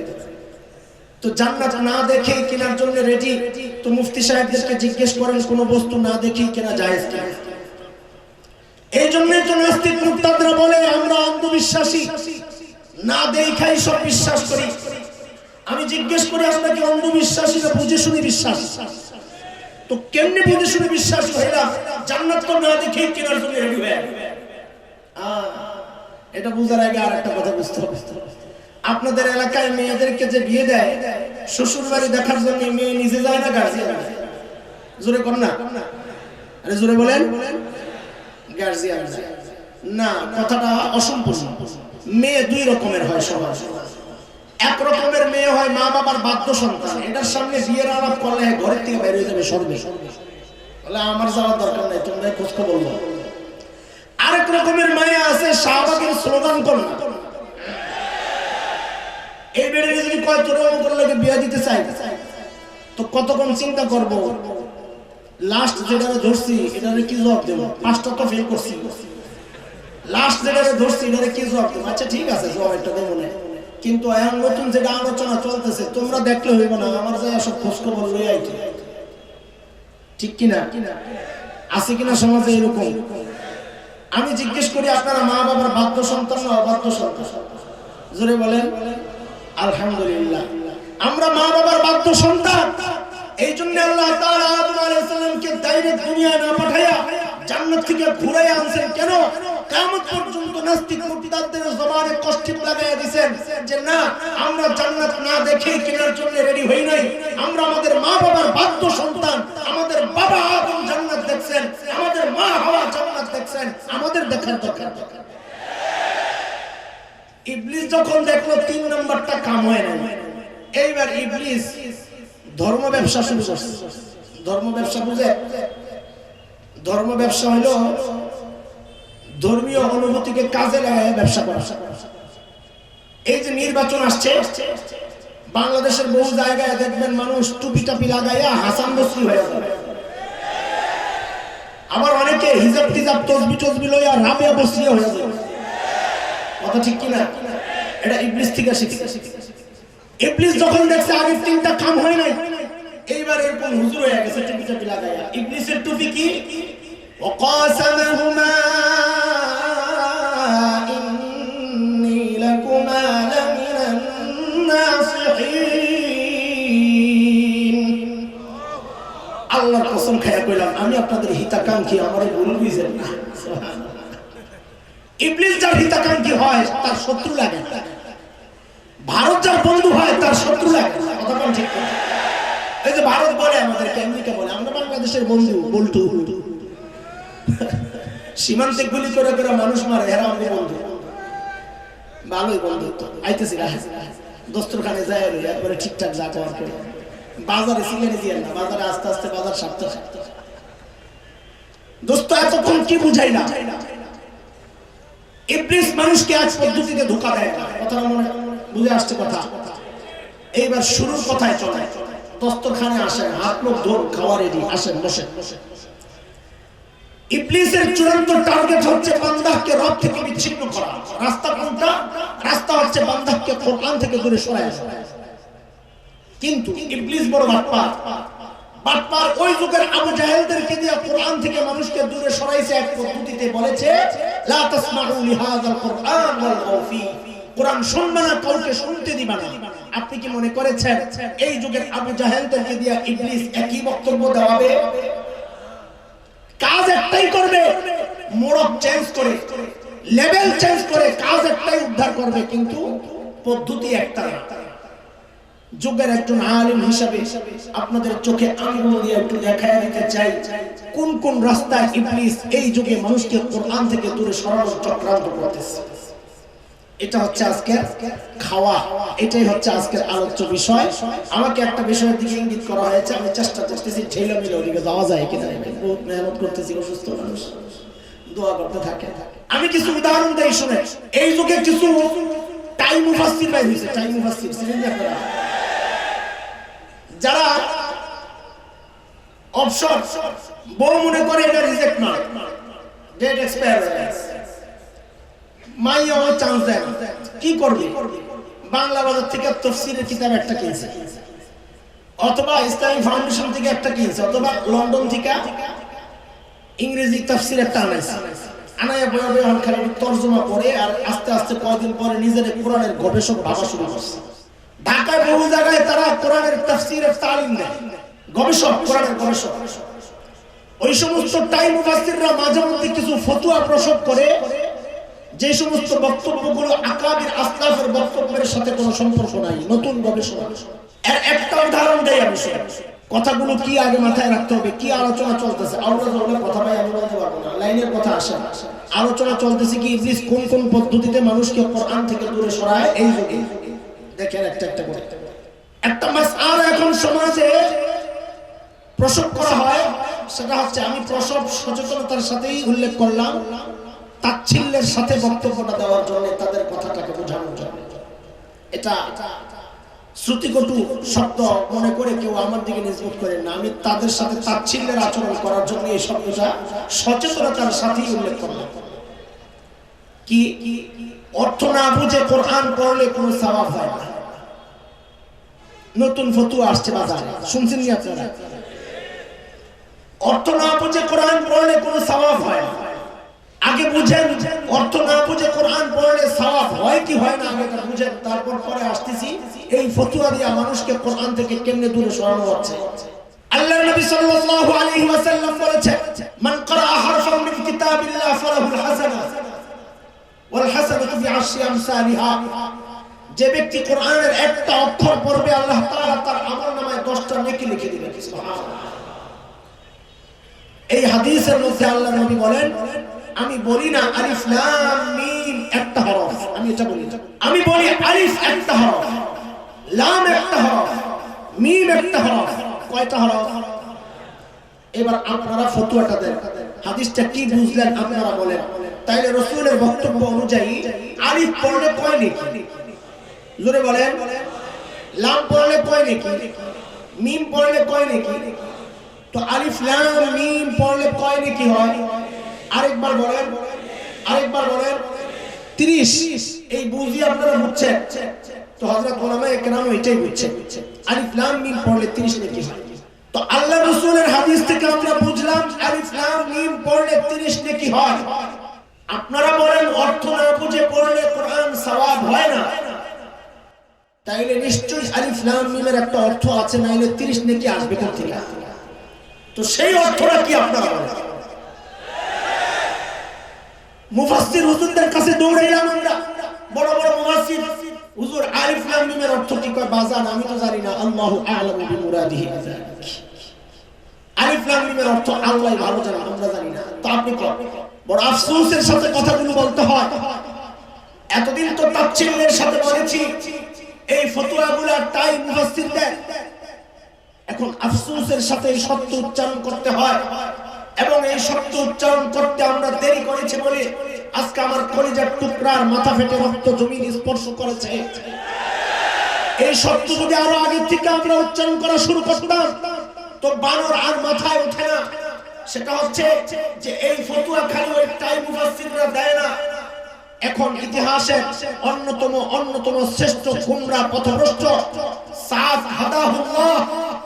তো জান্নাত না দেখে কেনার জন্য রেডি। তো মুফতি সাহেবদেরকে জিজ্ঞেস করেন, কোন বস্তু না দেখে কেনা জায়েজ কিনা? এই জন্যই তো নাস্তিক মুরতাদরা বলে আমরা অন্ধবিশ্বাসী, না দেখাই সব বিশ্বাস করি। আমি জিজ্ঞেস করি, আমরা কি অন্ধবিশ্বাসী না বুঝে শুনে বিশ্বাস? তো কেমনে বুঝে শুনে বিশ্বাস হইলা? জান্নাত তো না দেখে কেনার জন্য রেডি হয়ে। এটা বুঝার আগে আর একটা কথা বুঝতে হবে। আপনাদের এলাকায় মেয়েদেরকে যে বিয়ে দেয়, শ্বশুর বাড়ি দেখার জন্য মেয়ে নিজে যায় না, গার্জিয়ান? জোরে কর না, আরে জোরে বলেন, গার্জিয়ান না। কথাটা অসম্পূর্ণ। মেয়ে দুই রকমের হয় সবার। এক রকমের মেয়ে হয় মা বাবার বাধ্য সন্তান, এটার সামনে বিয়ের আলাপ করলে ঘরের থেকে বের হয়ে যাবে সর্বে, বলে আমার যাওয়ার দরকার নাই, তোমরা খোঁজ খবর বলবো। আরেক রকমের মায়া আছে শাহবাগের স্লোগান করো, এই বেড়ে যদি কয় তোর লোকে বিয়ে দিতে চাই, তো কতক্ষণ চিন্তা করব, লাস্ট যেটা ধরছি এটারে কি জবাব দেবো? 5টা তো ফেল করছি, লাস্ট যেটা ধরছি এটারে কি জবাব দেবো? আচ্ছা ঠিক আছে, জবাব একটা দেবো না, কিন্তু এখন নতুন যেটা আলোচনা চলতেছে তোমরা দেখলে হইব না, আমার যাই সব খোঁজ খবর লই আইতে, ঠিক কিনা? আছে কিনা সমাজে এরকম? আমি জিজ্ঞেস করি, আপনারা মা বাবার বাধ্য সন্তান না অবাধ্য সন্তান? জোরে বলেন। আলহামদুলিল্লাহ, আমরা মা বাবার বাধ্য সন্তান। এই জন্য আল্লাহ তাআলা আদম আলাইহিস সালামকে ডাইরেক্ট দুনিয়ায় না পাঠায়া জান্নাত থেকে ঘুরাইয়া আনছেন। কেন? কিয়ামত পর্যন্ত নাস্তিক মুরতাদদের জবানে কষ্ট লাগাইয়া দিবেন যে না, আমরা জান্নাত না দেখে কেনার জন্য রেডি হই নাই, আমরা আমাদের মা বাবার বাধ্য সন্তান। আমাদের বাবা আদম জান্নাত দেখছেন, আমাদের মা হাওয়া জান্নাত দেখছেন, আমাদের দেখার দরকার। ইবলিস যখন দেখলো 3 নাম্বারটা কাম হয় না, এইবার ইবলিস ধর্ম ব্যবসা শুরু করছে। ধর্ম ব্যবসা বুঝে? ধর্ম ব্যবসা হলো ধর্মীয় অনুভূতিকে কাজে লাগায় ব্যবসা করা। এই যে নির্বাচন আসছে, বাংলাদেশের বহু জায়গায় দেখবেন মানুষ টুপি টাপি লাগাইয়া হাসান বসরি হয়ে যাবে, আবার অনেকে হিজাব টিজাব তসবি টসবি লইয়া রাবিয়া বসরি হয়ে যাবে। কথা ঠিক কিনা? এটা ইবলিস থেকে শিখছে। ইবলিস যখন দেখছে আগে 3টা কাম হয় নাই, এইবার এরকম হুজুর হয়ে গেছে টুপি টাপি লাগাইয়া। ইবলিসের টুপি কি? ওয়াকাসামাহুমা ইন্নী লাকুমা লামিনান নাসিহিন। আল্লাহর কসম খায়া কইলাম, আমি আপনাদের হিতাকাঙ্ক্ষী, আমারে ভুল বুঝেন না। ইবলিস যার হিতাকাঙ্ক্ষী হয় তার শত্রু লাগে না, ভারত যার বন্ধু হয় তার শত্রু লাগে না। কথা কোন ঠিক? এই যে ভারত বলে আমাদেরকে, আমেরিকা বলে আমরা বাংলাদেশের বন্ধু, বল্টু। সীমান্তে গুলি করে করে মানুষ মারে, এরা আমাদের বন্ধু, ভালোই বন্ধুত্ব। আইতেছি দস্তরখানে যায় একবারে ঠিকঠাক যা করার করে। বাজারে সিলেনে দিয়ে না, বাজারে আস্তে আস্তে বাজার সারতে সারতে। দোস্ত এতক্ষণ কি বুঝাই না? ইবলিস মানুষকে আজ পদ্ধতিতে ধোঁকা দেয় না। কথাটা মনে বুঝে আসছে কথা? এইবার শুরুর কথায় চলে। দস্তরখানে আসেন, হাত মুখ ধোন, খাওয়া রেডি, আসেন বসেন। ইবলিসের চূড়ান্ত টার্গেট হচ্ছে বান্দাকে রব থেকে বিচ্ছিন্ন করা। রাস্তা কোনটা? রাস্তা হচ্ছে বান্দাকে কোরআন থেকে দূরে সরায় দেওয়া। কিন্তু ইবলিস বড় বাটপার। বাটপার ওই যুগের আবু জাহেলদেরকে দিয়ে কোরআন থেকে মানুষকে দূরে সরাইছে এক পদ্ধতিতে, বলেছে লা তাসমাউ লিহাযাল কুরআন ওয়ালগাউ ফি, কোরআন শুনবে না, কাউকে শুনতে দিবা না। আপনি কি মনে করেছেন এই যুগের আবু জাহেলদেরকে দিয়ে ইবলিস একই বক্তব্য দেওয়াবে? কাজ একটাই করবে, মোড়ক চেঞ্জ করে, লেভেল চেঞ্জ করে কাজ একটাই উদ্ধার করবে, কিন্তু পদ্ধতি একটা। যুগের একজন আলিম হিসাবে আপনাদের চোখে আঙুল দিয়ে একটু দেখায় দিতে চাই কোন কোন রাস্তায় ইবলিস এই যুগে মানুষকে কোরআন থেকে দূরে সরানোর চক্রান্ত করতেছে। এটা হচ্ছে আজকের খাওয়া, এটাই হচ্ছে আজকের আলোচ্য বিষয়। আমাকে একটা বিষয়ের দিকে ইঙ্গিত করা হয়েছে, আমি চেষ্টা করতেছি ঢেলামেলা ওদিকে যাওয়া যায় কিনা। বহুত মেহনত করতেছি, অসুস্থ মানুষ, দোয়া করতে থাকে। আমি কিছু উদাহরণ দেই শুনে। এই যুগে কিছু টাইম মুফাসসির বাইর হইছে। টাইম মুফাসসির চিনেন না আপনারা? যারা অবসর বউ মনে করে এটা রিজেক্ট না, ডেট এক্সপায়ার হয়ে গেছে, মাইয়া ওই চান্স দেয়। কি করবে? বাংলা বাজার থেকে তাফসীরের কিতাব একটা কিনছে, অথবা ইসলামিক ফাউন্ডেশন থেকে একটা কিনছে, অথবা লন্ডন থেকে ইংরেজি তাফসীর একটা আনাইছে। আনায়া বয়া বয়া খালি তরজমা করে আর আস্তে আস্তে কয়েকদিন পরে নিজের কোরআনের গবেষক ভাবা শুরু করছে। ঢাকায় বহু জায়গায় তারা কোরআনের তাফসীরের তালিম দেয়, গবেষক, কোরআনের গবেষক। ওই সমস্ত টাইম মুফাসসিররা মাঝে মধ্যে কিছু ফতোয়া প্রসব করে, যে সমস্ত বক্তব্যগুলো আকাবির আসলাফের বক্তব্যের সাথে কোনো সম্পর্ক নাই, নতুন গবেষণা। এর একটা উদাহরণ দেই আমি। কথাগুলো কি আগে মাথায় রাখতে হবে, কি আলোচনা চলতেছে। আলোচনা কথা ভাই আমি বলতে পারবো না, লাইনের কথা আসে। আলোচনা চলতেছে কি ইবলিস কোন কোন পদ্ধতিতে মানুষকে কোরআন থেকে দূরে সরায় এই যুগে। দেখেন একটা একটা করে একটা মাসআলা এখন সমাজে প্রসব করা হয়। সেটা হচ্ছে, আমি প্রসব সচেতনতার সাথেই উল্লেখ করলাম, তাচ্ছিল্যের সাথে বক্তব্যটা দেওয়ার জন্য, তাদের কথাটাকে বোঝানোর জন্য। এটা শ্রুতিকটু শব্দ মনে করে কেউ আমার দিকে নিসবত করেন না। আমি তাদের সাথে তাচ্ছিল্যের আচরণ করার জন্য এই শব্দটা সচেতনতার সাথেই উল্লেখ করলাম। কি অর্থ না বুঝে কোরআন পড়লে কোনো সওয়াব হয় না। নতুন ফতোয়া আসছে বাজারে, শুনছেন নি আপনারা? অর্থ না বুঝে কোরআন পড়লে কোনো সওয়াব হয় না। আগে বুঝেন, অর্থ না বুঝে কোরআন পড়লে সওয়াব হয় কি হয় না আগে এটা বুঝেন, তারপর পরে আসতেছি এই ফতোয়া দিয়া মানুষকে কোরআন থেকে কেমনে দূরে সরানো হচ্ছে। আল্লাহর নবী সাল্লাল্লাহু আলাইহি ওয়াসাল্লাম বলেছেন, মান ক্বারা হারফান মিন কিতাবিল্লাহ ফালাহুল হাসানাহ ওয়াল হাসানাতু বিআশরি আমসালিহা। যে ব্যক্তি কোরআনের একটা অক্ষর পড়বে আল্লাহ তাআলা তার আমলনামায় 10টা নেকি লিখে দিবেন। সুবহানাল্লাহ। এই হাদিসের মধ্যে আল্লাহর নবী বলেন, আমি বলি না আলিফ লাম মিম একটা হরফ, আমি এটা বলি না। আমি বলি আলিফ একটা হরফ, লাম একটা হরফ, মিম একটা হরফ। কয়টা হরফ? এবার আপনারা ফতোয়াটা দেন, হাদিসটা কি বুঝলেন আপনারা বলেন। তাইলে রাসূলের বক্তব্য অনুযায়ী আলিফ পড়লে কয় নেকি? জোরে বলেন। লাম পড়লে কয় নেকি? মিম পড়লে কয় নেকি? তো আলিফ লাম মিম পড়লে কয় নেকি হয়? আরেকবার বলেন, আরেকবার বলেন। 30। এই বুঝি আপনারা বুঝছেন তো? হযরত উলামায়ে কেরাম এটাই বুঝছেন, আলিফ লাম মিম পড়লে 30 নেকি হয়। তো আল্লাহ রাসূলের হাদিস থেকে আমরা বুঝলাম আলিফ লাম মিম পড়লে 30 নেকি হয়। আপনারা বলেন অর্থ না বুঝে পড়লে কোরআন সওয়াব হয় না। তাইলে নিশ্চয়ই আলিফ লাম মিমের একটা অর্থ আছে, নাইলে 30 নেকি আসবে কোথা থেকে? তো সেই অর্থটা কি আপনারা বলেন? মুফাসসির হুজুরদের কাছে দৌড়াইলাম আমরা, বড় বড় মুফাসসির হুজুর আলিফ লাম মিমের অর্থ কি কয়? বাজান আমি তো জানি না, আল্লাহু আ'লামু বিমুরাদিহি বিযালিক। আলিফ লাম মিমের অর্থ আল্লাহই ভালো জানেন, আমরা জানি না। তো আপনি কয় বড় আফসোসের সাথে কথাগুলো বলতে হয়। এতদিন তো তাচ্ছিল্যের সাথে বলেছি এই ফতোয়াগুলো তাই মুফাসসির দেন, এখন আফসোসের সাথে এই সত্য উচ্চারণ করতে হয়। এবং এই সত্য উচ্চারণ করতে আমরা দেরি করেছি বলে আজকে আমার কলিজার টুকরার মাথা ফেটে রক্ত জমিন স্পর্শ করেছে। এই সত্য যদি আরো আগে থেকে আমরা উচ্চারণ করা শুরু করতাম তো বানর আর মাথায় ওঠে না। সেটা হচ্ছে যে এই ফতোয়া খালি ওই টাইম মুফাসসিররা দেয় না। এখন ইতিহাসের অন্যতম শ্রেষ্ঠ গুমরা পথভ্রষ্ট সাদ হাদাহুল্লাহ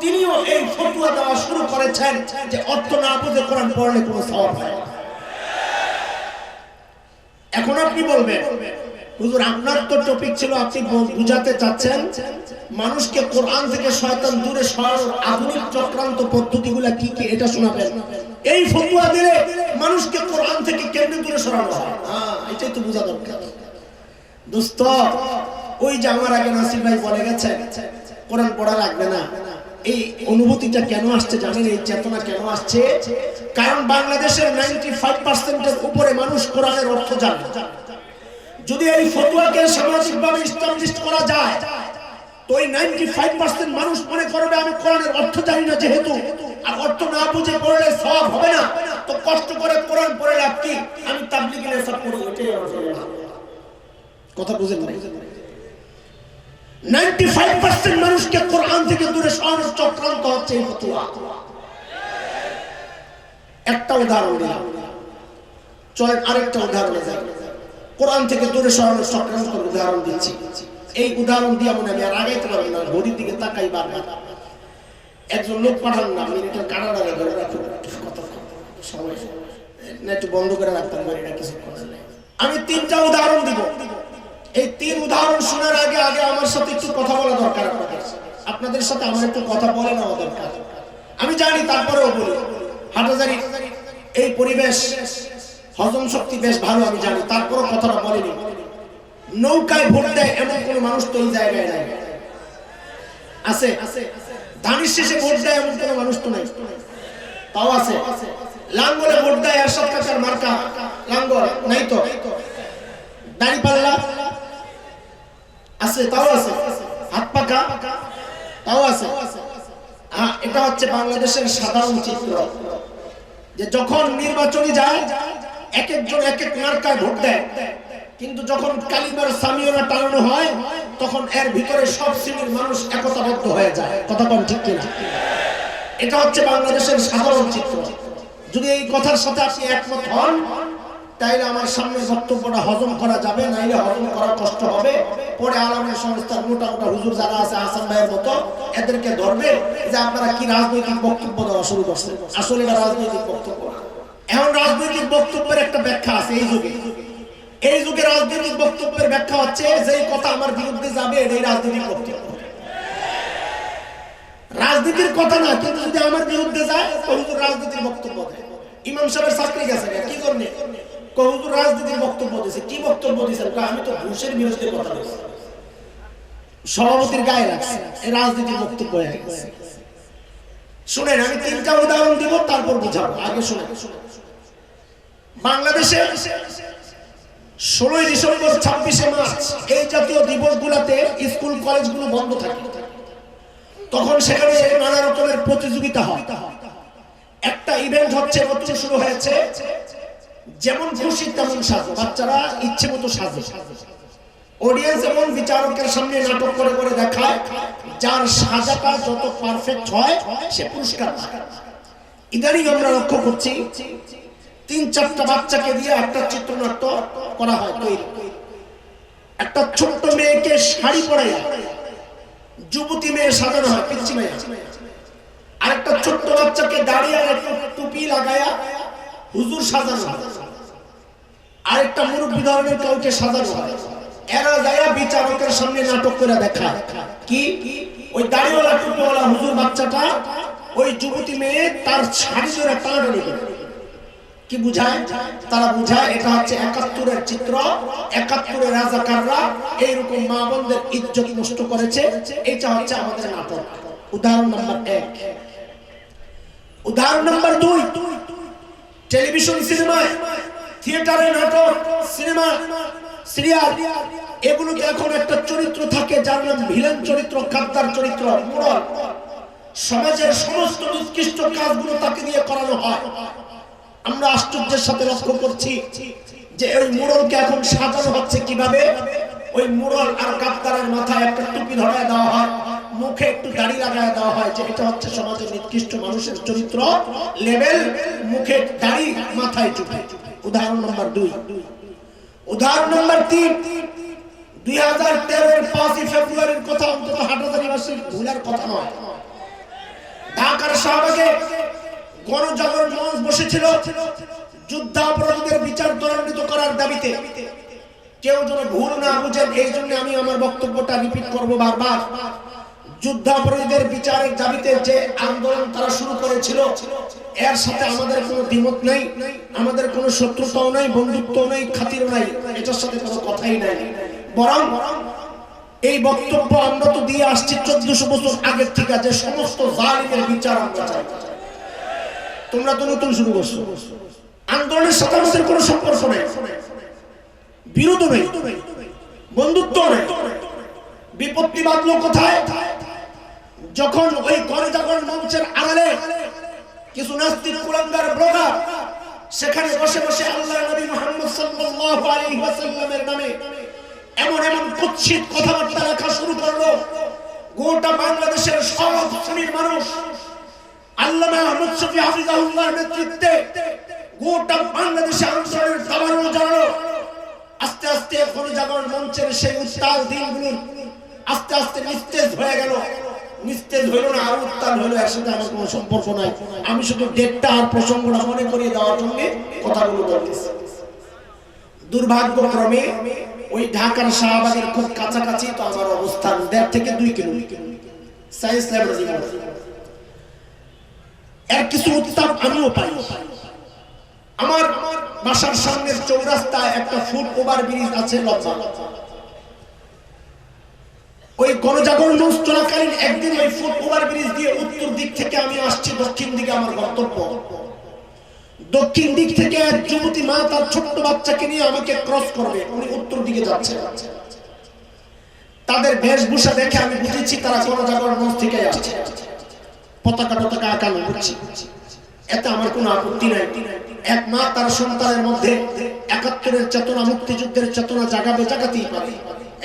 তিনিও এই ফতোয়া দেওয়া শুরু করেছেন যে অর্থ না বুঝে কোরআন পড়লে কোনো সওয়াব হয় না। এখন আপনি বলবেন হুজুর আপনার তো টপিক ছিল আপনি বুঝাতে চাচ্ছেন মানুষকে কোরআন থেকে শয়তান দূরে সরানোর আধুনিক চক্রান্ত পদ্ধতিগুলো কি কি এটা শোনাবেন। এই ফতোয়া দিলে মানুষকে কোরআন থেকে কেমনে দূরে সরানো হয়, হ্যাঁ এটাই তো বোঝা দরকার। দোস্ত ওই যে আমার আগে নাসির ভাই বলে গেছে কোরআন পড়া লাগবে না, এই অনুভূতিটা কেন আসছে জানেন? এই চেতনা কেন আসছে? কারণ বাংলাদেশের 95% এর উপরে মানুষ কোরআনের অর্থ জানে। যদি এই ফতোয়াকে সামাজিকভাবে এস্টাবলিশ করা যায় তো এই 95% মানুষ মনে করবে আমি কোরআনের অর্থ জানি না, যেহেতু আর অর্থ না বুঝে পড়লে সওয়াব হবে না, তো কষ্ট করে কোরআন পড়ে লাভ কি? আমি তাবলীগি নেশা পড়ি, এটাই কথা বুঝেন না? 95% মানুষকে কোরআন থেকে দূরে সরানোর চক্রান্ত হচ্ছে এই ফতোয়া। একটা উদাহরণ দিলাম, চলেন আরেকটা উদাহরণে যাই। কোরআন থেকে দূরে সরানোর চক্রান্তের উদাহরণ দিচ্ছি। এই উদাহরণ দিয়ে মনে আমি আর আগাইতে পারবো না, ঘড়ির দিকে তাকাই বারবার। একজন লোক পাঠান না, মিনিটের কাটাটারে ধরে রাখুন, কথা সময় না একটু বন্ধ করে রাখতাম ঘড়িটা কিছু করার নেই। আমি 3টা উদাহরণ দিব। এই 3 উদাহরণ শোনার আগে আমার সাথে একটু কথা বলা দরকার। আপনাদের সাথে আমার একটু কথা বলে নেওয়া দরকার। আমি জানি তারপরেও বলি হাটহাজারী এই পরিবেশ হজম শক্তি বেশ ভালো, আমি জানি তারপরেও কথাটা বলিনি। নৌকায় ভোট দেয় এমন কোন মানুষ তো এই জায়গায় নাই, আছে? ধানের শেষে ভোট দেয় এমন কোন মানুষ তো নাই, তাও আছে। লাঙ্গলে ভোট দেয় এরশাদ কাকার মার্কা লাঙ্গল নাই তো? দাঁড়িপাল্লা আছে, তাও আছে। হাত পাকা তাও আছে। হ্যাঁ, এটা হচ্ছে বাংলাদেশের সাধারণ চিত্র যে যখন নির্বাচনী যায় এক একজন এক এক মার্কায় ভোট দেয়, কিন্তু যখন কালিমার সামিওলা টানানো হয় তখন এর ভিতরে সব শ্রেণীর মানুষ একতাবদ্ধ হয়ে যায়। কথা কোন ঠিক কিনা? এটা হচ্ছে বাংলাদেশের সাধারণ চিত্র। যদি এই কথার সাথে আপনি একমত হন তাইলে আমার সামনের বক্তব্যটা হজম করা যাবে, নাইলে হজম করা কষ্ট হবে। পরে আলমের সংস্থার মোটা হুজুর যারা আছে হাসান ভাইয়ের মতো এদেরকে ধরবে যে আপনারা কি রাজনৈতিক বক্তব্য দেওয়া শুরু করছেন। আসলে এটা রাজনৈতিক বক্তব্য। এখন রাজনৈতিক বক্তব্যের একটা ব্যাখ্যা আছে এই যুগে রাজনৈতিক বক্তব্যের ব্যাখ্যা হচ্ছে যে কথা আমার বিরুদ্ধে যাবে এটাই রাজনৈতিক বক্তব্য। রাজনীতির কথা না, কিন্তু যদি আমার বিরুদ্ধে যায় তো হুজুর রাজনীতির বক্তব্য দেয়। ইমাম সাহেবের চাকরি গেছে কি করবে? হুজুর রাজনীতির বক্তব্য দিয়েছে। কি বক্তব্য দিয়েছেন? আমি তো ঘুষের বিরুদ্ধে কথা বলছি। সভাপতির গায়ে লাগছে, এই রাজনীতির বক্তব্য হয়ে গেছে। শুনেন, আমি 3টা উদাহরণ দিব, তারপর বুঝাবো। আগে শুনেন, বাংলাদেশে 16ই ডিসেম্বর 26শে মার্চ এই জাতীয় দিবসগুলোতে স্কুল কলেজগুলো বন্ধ থাকে। তখন সেখানে নানা রকমের প্রতিযোগিতা হয়। একটা ইভেন্ট হচ্ছে, নতুন শুরু হয়েছে, যেমন খুশি তেমন সাজো। বাচ্চারা ইচ্ছে মতো সাজে। অডিয়েন্স এবং বিচারকের সামনে নাটক করে করে দেখায়, যার সাজাটা যত পারফেক্ট হয় সে পুরস্কার পায়। ইদানিং আমরা লক্ষ্য করছি 3-4টা বাচ্চাকে দিয়ে একটা চিত্রনাট্য করা হয় তৈরি। একটা ছোট্ট মেয়েকে শাড়ি পরাইয়া যুবতী মেয়ে সাজানো হয়, পিচ্চি মেয়ে। আরেকটা ছোট্ট বাচ্চাকে দাঁড়িয়ে একটা টুপি লাগায়া হুজুর সাজানো হয়। আরেকটা মুরব্বী ধরনের কাউকে সাজানো হয়। এরা যায় বিচারকের সামনে নাটক করে দেখায় কি ওই দাড়িওয়ালা টুপিওয়ালা হুজুর বাচ্চাটা ওই যুবতী মেয়ে তার শাড়ি ধরে টানাটানি করে। কি বুঝায়? তারা বুঝায় এটা হচ্ছে 71-এর চিত্র, 71-এর রাজাকাররা এইরকম মা বোনদের ইজ্জত নষ্ট করেছে। এটা হচ্ছে আমাদের নাটক। উদাহরণ নাম্বার 1। উদাহরণ নাম্বার 2, টেলিভিশন সিনেমায়, থিয়েটারে নাটক, সিনেমা, সিরিয়াল, এগুলোতে এখন একটা চরিত্র থাকে যার নাম ভিলেন চরিত্র, গাদ্দার চরিত্র, মোড়ল। সমাজের সমস্ত নিকৃষ্ট কাজগুলো তাকে দিয়ে করানো হয়। আমরা আশ্চর্যের সাথে লক্ষ্য করছি যে ওই মুরলকে এখন সাজানো হচ্ছে কিভাবে। ওই মুরল আর কাপ্তারের মাথায় একটা টুপি ধরায় দেওয়া হয়, মুখে একটু দাড়ি লাগায় দেওয়া হয়, যে এটা হচ্ছে সমাজের নিকৃষ্ট মানুষের চরিত্র লেভেল, মুখে দাড়ি মাথায় টুপি। উদাহরণ নম্বর 2। উদাহরণ নম্বর 3, 2013 5 ফেব্রুয়ারির কথা অন্তত হাটহাজারীবাসীর ভুলার কথা নয়। ঢাকার শাহবাগে গণজাগরণ মঞ্চ বসেছিল যুদ্ধাপরাধীদের বিচার ত্বরান্বিত করার দাবিতে। কেউ যেন ভুল না বুঝেন, এই জন্য আমি আমার বক্তব্যটা রিপিট করব বারবার। যুদ্ধাপরাধীদের বিচারের দাবিতে যে আন্দোলন তারা শুরু করেছিল, এর সাথে আমাদের কোনো দ্বিমত নেই, আমাদের কোনো শত্রুতাও নাই, বন্ধুত্বও নাই, খাতির নাই, এটার সাথে কোনো কথাই নাই। বরং এই বক্তব্য আমরা তো দিয়ে আসছি 1400 বছর আগের থেকে, যে সমস্ত জালিমের বিচার আমরা চাই। তোমরা তো নতুন শুরু করছো। আন্দোলনের সাথে আমাদের কোনো সম্পর্ক নেই, বিরোধ নেই, বন্ধুত্ব নেই। বিপত্তি বাঁধলো কোথায়? যখন ওই গণজাগরণ মঞ্চের আড়ালে কিছু নাস্তিক কুলাঙ্গার ব্লগার সেখানে বসে বসে আল্লাহর নবী মুহাম্মদ সাল্লাল্লাহু আলাইহি ওয়াসাল্লামের নামে এমন এমন কুৎসিত কথাবার্তা লেখা শুরু করলো। গোটা বাংলাদেশের সব শ্রেণীর মানুষ আল্লামা আহমদ শফি হাফিজাহুল্লাহর নেতৃত্বে গোটা বাংলাদেশে আন্দোলনের দাবানল জানালো। আস্তে আস্তে গণজাগরণ মঞ্চের সেই উত্তাল দিনগুলো আস্তে আস্তে নিস্তেজ হয়ে গেল। নিস্তেজ হইল না, আর উত্তাল হলো, এর সাথে আমার কোনো সম্পর্ক নাই। আমি শুধু ডেটটা আর প্রসঙ্গটা মনে করিয়ে দেওয়ার জন্য কথাগুলো বলতেছি। দুর্ভাগ্যক্রমে ওই ঢাকার শাহবাগের খুব কাছাকাছি তো আমার অবস্থান, 1.5 থেকে 2 কিলোমিটার সায়েন্স ল্যাবরেটরি। এর কিছু উত্তাপ আমিও পাই। আমার বাসার সামনের চৌরাস্তায় একটা ফুট ওভার ব্রিজ আছে লম্বা। ওই গণজাগরণ মঞ্চ চলাকালীন একদিন ওই ফুট ওভার ব্রিজ দিয়ে উত্তর দিক থেকে আমি আসছি দক্ষিণ দিকে আমার গন্তব্য। দক্ষিণ দিক থেকে এক যুবতী মা তার ছোট্ট বাচ্চাকে নিয়ে আমাকে ক্রস করবে, উনি উত্তর দিকে যাচ্ছে। তাদের বেশভূষা দেখে আমি বুঝেছি তারা গণজাগরণ মঞ্চ থেকে আসছে। পতাকা টতাকা আঁকানো বুঝছি, এতে আমার কোনো আপত্তি নাই। এক মা তার সন্তানের মধ্যে ৭১-এর চেতনা, মুক্তিযুদ্ধের চেতনা জাগাতেই পারে,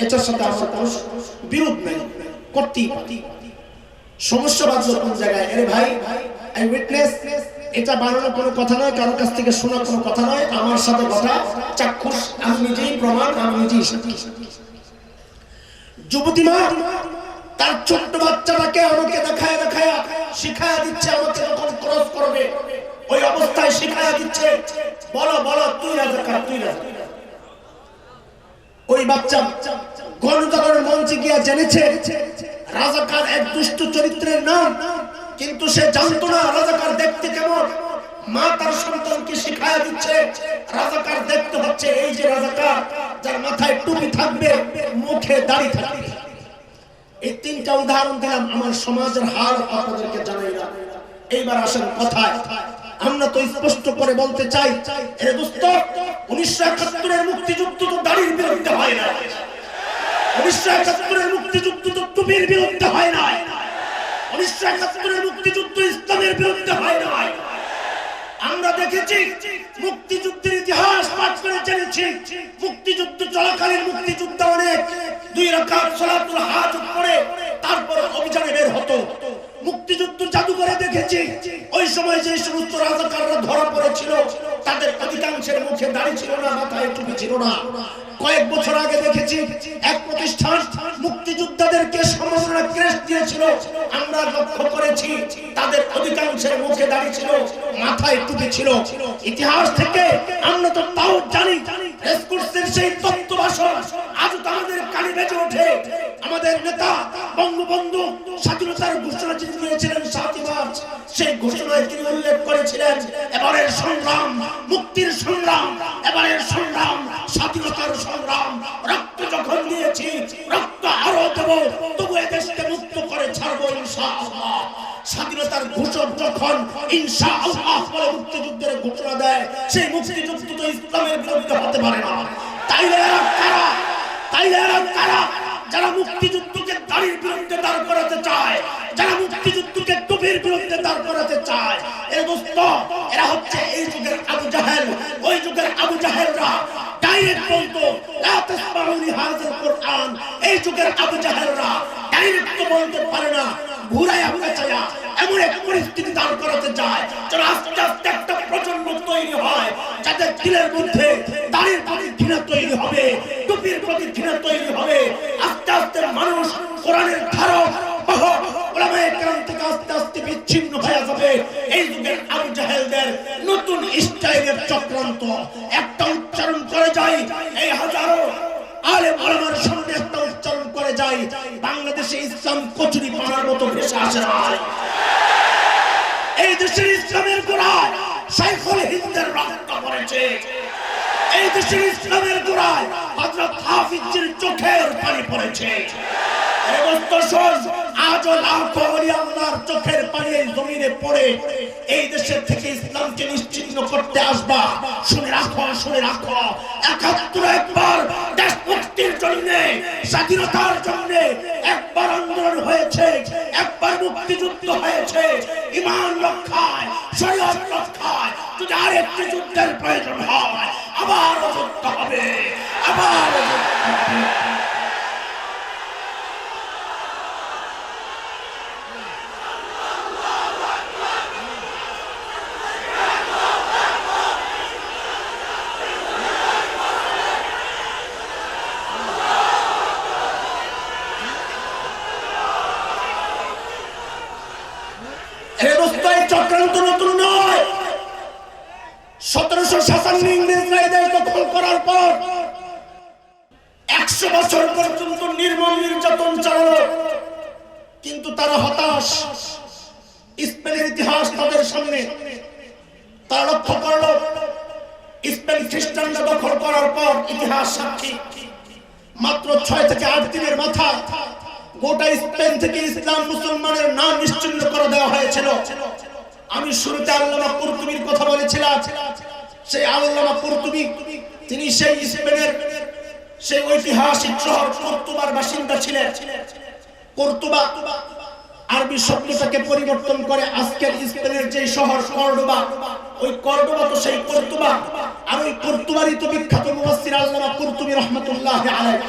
এটার সাথে আমার কোনো বিরোধ নেই, করতেই পারে। সমস্যা বাঁধলো কোন জায়গায়? আরে ভাই, আই উইটনেস, এটা বানানো কোনো কথা নয়, কারোর কাছ থেকে শোনা কোনো কথা নয়, আমার সাথে কথা চাক্ষুষ, আমি নিজেই প্রমাণ, আমি নিজেই সাক্ষী। যুবতী মা তার ছোট্ট বাচ্চাটাকে আমাকে দেখায় শিখায়া দিচ্ছে, আমাকে যখন ক্রস করবে ওই অবস্থায় শিখায়া দিচ্ছে, বলো বলো তুই রাজাকার, তুই রাজাকার। ওই বাচ্চা গণজাগরণ মঞ্চে গিয়ে জেনেছে রাজাকার এক দুষ্ট চরিত্রের নাম, কিন্তু সে জানতো না রাজাকার দেখতে কেমন। মা তার সন্তানকে শিখায়া দিচ্ছে রাজাকার দেখতে হচ্ছে এই যে রাজাকার, যার মাথায় টুপি থাকবে, মুখে দাড়ি থাকবে। এই 3টা উদাহরণ দিলাম, আমার সমাজের হাল আপনাদেরকে জানাই না। এইবার আসেন কথায়। আমরা তো স্পষ্ট করে বলতে চাই, এ দোস্ত, 1971-এর মুক্তিযুদ্ধ তো দাড়ির বিরুদ্ধে হয় না, 1971-এর মুক্তিযুদ্ধ তো টুপির বিরুদ্ধে হয় না, 1971-এর মুক্তিযুদ্ধ ইসলামের বিরুদ্ধে হয় না। আমরা দেখেছি মুক্তিযুদ্ধের ইতিহাস পাঠ করে জেনেছি, মুক্তিযুদ্ধ চলাকালীন মুক্তিযুদ্ধ অনেক 2 রাকাত সালাতুল হাজত পড়ে তারপর অভিযানে বের হতো। মুক্তিযুদ্ধ জাদুঘরে দেখেছি ওই সময় যে সমস্ত রাজাকাররা ধরা পড়েছিল তাদের অধিকাংশের মুখে দাড়ি ছিল না, মাথায় টুপি ছিল না। কয়েক বছর আগে দেখেছি এক প্রতিষ্ঠান মুক্তিযোদ্ধাদেরকে সম্মাননা ক্রেস্ট দিয়েছিল, আমরা লক্ষ্য করেছি তাদের অধিকাংশের মুখে দাড়ি ছিল, মাথায় টুপি ছিল। ইতিহাস থেকে আমরা তো তাও জানি, রেসকোর্সের সেই তত্ত্ব ভাষণ আজ তো আমাদের কানে বেজে ওঠে। আমাদের নেতা বঙ্গবন্ধু স্বাধীনতার ঘোষণা দিয়েছিলেন 7 মার্চ, সেই ঘোষণায় তিনি উল্লেখ করেছিলেন এবারের সংগ্রাম মুক্তির সংগ্রাম, এবারের সংগ্রাম স্বাধীনতার সংগ্রাম। রক্ত যখন দিয়েছি, রক্ত আরো দেব, তবু এদেশকে মুক্ত করে ছাড়বো ইনশাআল্লাহ। স্বাধীনতার ঘোষক যখন ইনশাআল্লাহ বলে মুক্তিযুদ্ধের ঘোষণা দেয়, সেই মুক্তিযুদ্ধ তো ইসলামের বিরুদ্ধে হতে পারে না। তাইলে এরা কারা যারা মুক্তিযুদ্ধকে দাড়ির বিরুদ্ধে দাঁড় করাতে চায়, যারা মুক্তিযুদ্ধকে টুপির বিরুদ্ধে দাঁড় করাতে চায়? এ দোস্ত, এরা হচ্ছে এই যুগের আবু জাহেল, ওই যুগের আবু জাহেলরা। ডাইরেক্ট বলতো লা তাসমাউ লিহাযাল কুরআন। এই যুগের আবু জাহেলরা ডাইরেক্ট বলতে পারে না, ঘুরাইয়া পেঁচাইয়া এমন এক পরিস্থিতি দাঁড় করাতে চায় যেন আস্তে আস্তে একটা প্রজন্ম তৈরি হয় যাদের দিলের মধ্যে দাড়ির প্রতি ঘৃণা তৈরি হবে, টুপির প্রতি ঘৃণা তৈরি হবে। আস্তে আস্তে মানুষ কোরআনের ধারক বাহক উলামায়ে কেরাম থেকে আস্তে আস্তে বিচ্ছিন্ন হয়ে যাবে। এই যুগের আবু জাহেলদের নতুন স্টাইলের চক্রান্ত একটা উচ্চারণ করে যায়, এই হাজারো আলেম ওলামার সামনে একটা উচ্চারণ করে যায়, বাংলাদেশে ইসলাম কচুরি পানার মতো ভেসে আসে না। এই দেশের ইসলামের গোড়ায় শাইখুল হিন্দের রক্ত পড়েছে। এই দেশের ইসলামের গোড়ায় হযরত হাফিজের চোখের পানি পড়েছে। আজও লাখো ওলি আল্লাহর চোখের পানি এই জমিনে পড়ে এই দেশের থেকে ইসলামকে নিশ্চিহ্ন করতে আসবা। শুনে রাখো, শুনে রাখো, ৭১ একবার দেশ মুক্তির জন্য, স্বাধীনতার জন্য একবার আন্দোলন হয়েছে, একবার মুক্তিযুদ্ধ হয়েছে। ঈমান রক্ষায়, শরীয়ত রক্ষায় যদি আরেকটি যুদ্ধের প্রয়োজন হয় আবার যুদ্ধ হবে, আবার যুদ্ধ হবে। চক্রান্ত নতুন নয়। ১৭৫৭ ইংরেজরা এই দেশ দখল করার পর ১০০ বছর পর্যন্ত নির্মম নির্যাতন চালালো, কিন্তু তারা হতাশ। স্পেনের ইতিহাস তাদের সামনে, তারা লক্ষ্য করলো স্পেন খ্রিস্টানরা দখল করার পর ইতিহাস সাক্ষী মাত্র ৬ থেকে ৮ দিনের মাথায় গোটা স্পেন থেকে ইসলাম মুসলমানের নাম নিশ্চিহ্ন করে দেওয়া হয়েছিল। আমি শুরুতে আল্লামা কুরতুবীর কথা বলেছিলাম। সেই আল্লামা কুরতুবী তিনি সেই স্পেনের সেই ঐতিহাসিক শহর কর্তুবার বাসিন্দা ছিলেন। কর্তুবা আরবি শব্দটাকে পরিবর্তন করে আজকের স্পেনের যে শহর কর্ডোবা, ওই কর্ডোবা তো সেই কর্তুবা, আর ওই কর্তুবারই তো বিখ্যাত মুফাসসির আল্লামা কুরতুবী রাহমাতুল্লাহ আলাইহি।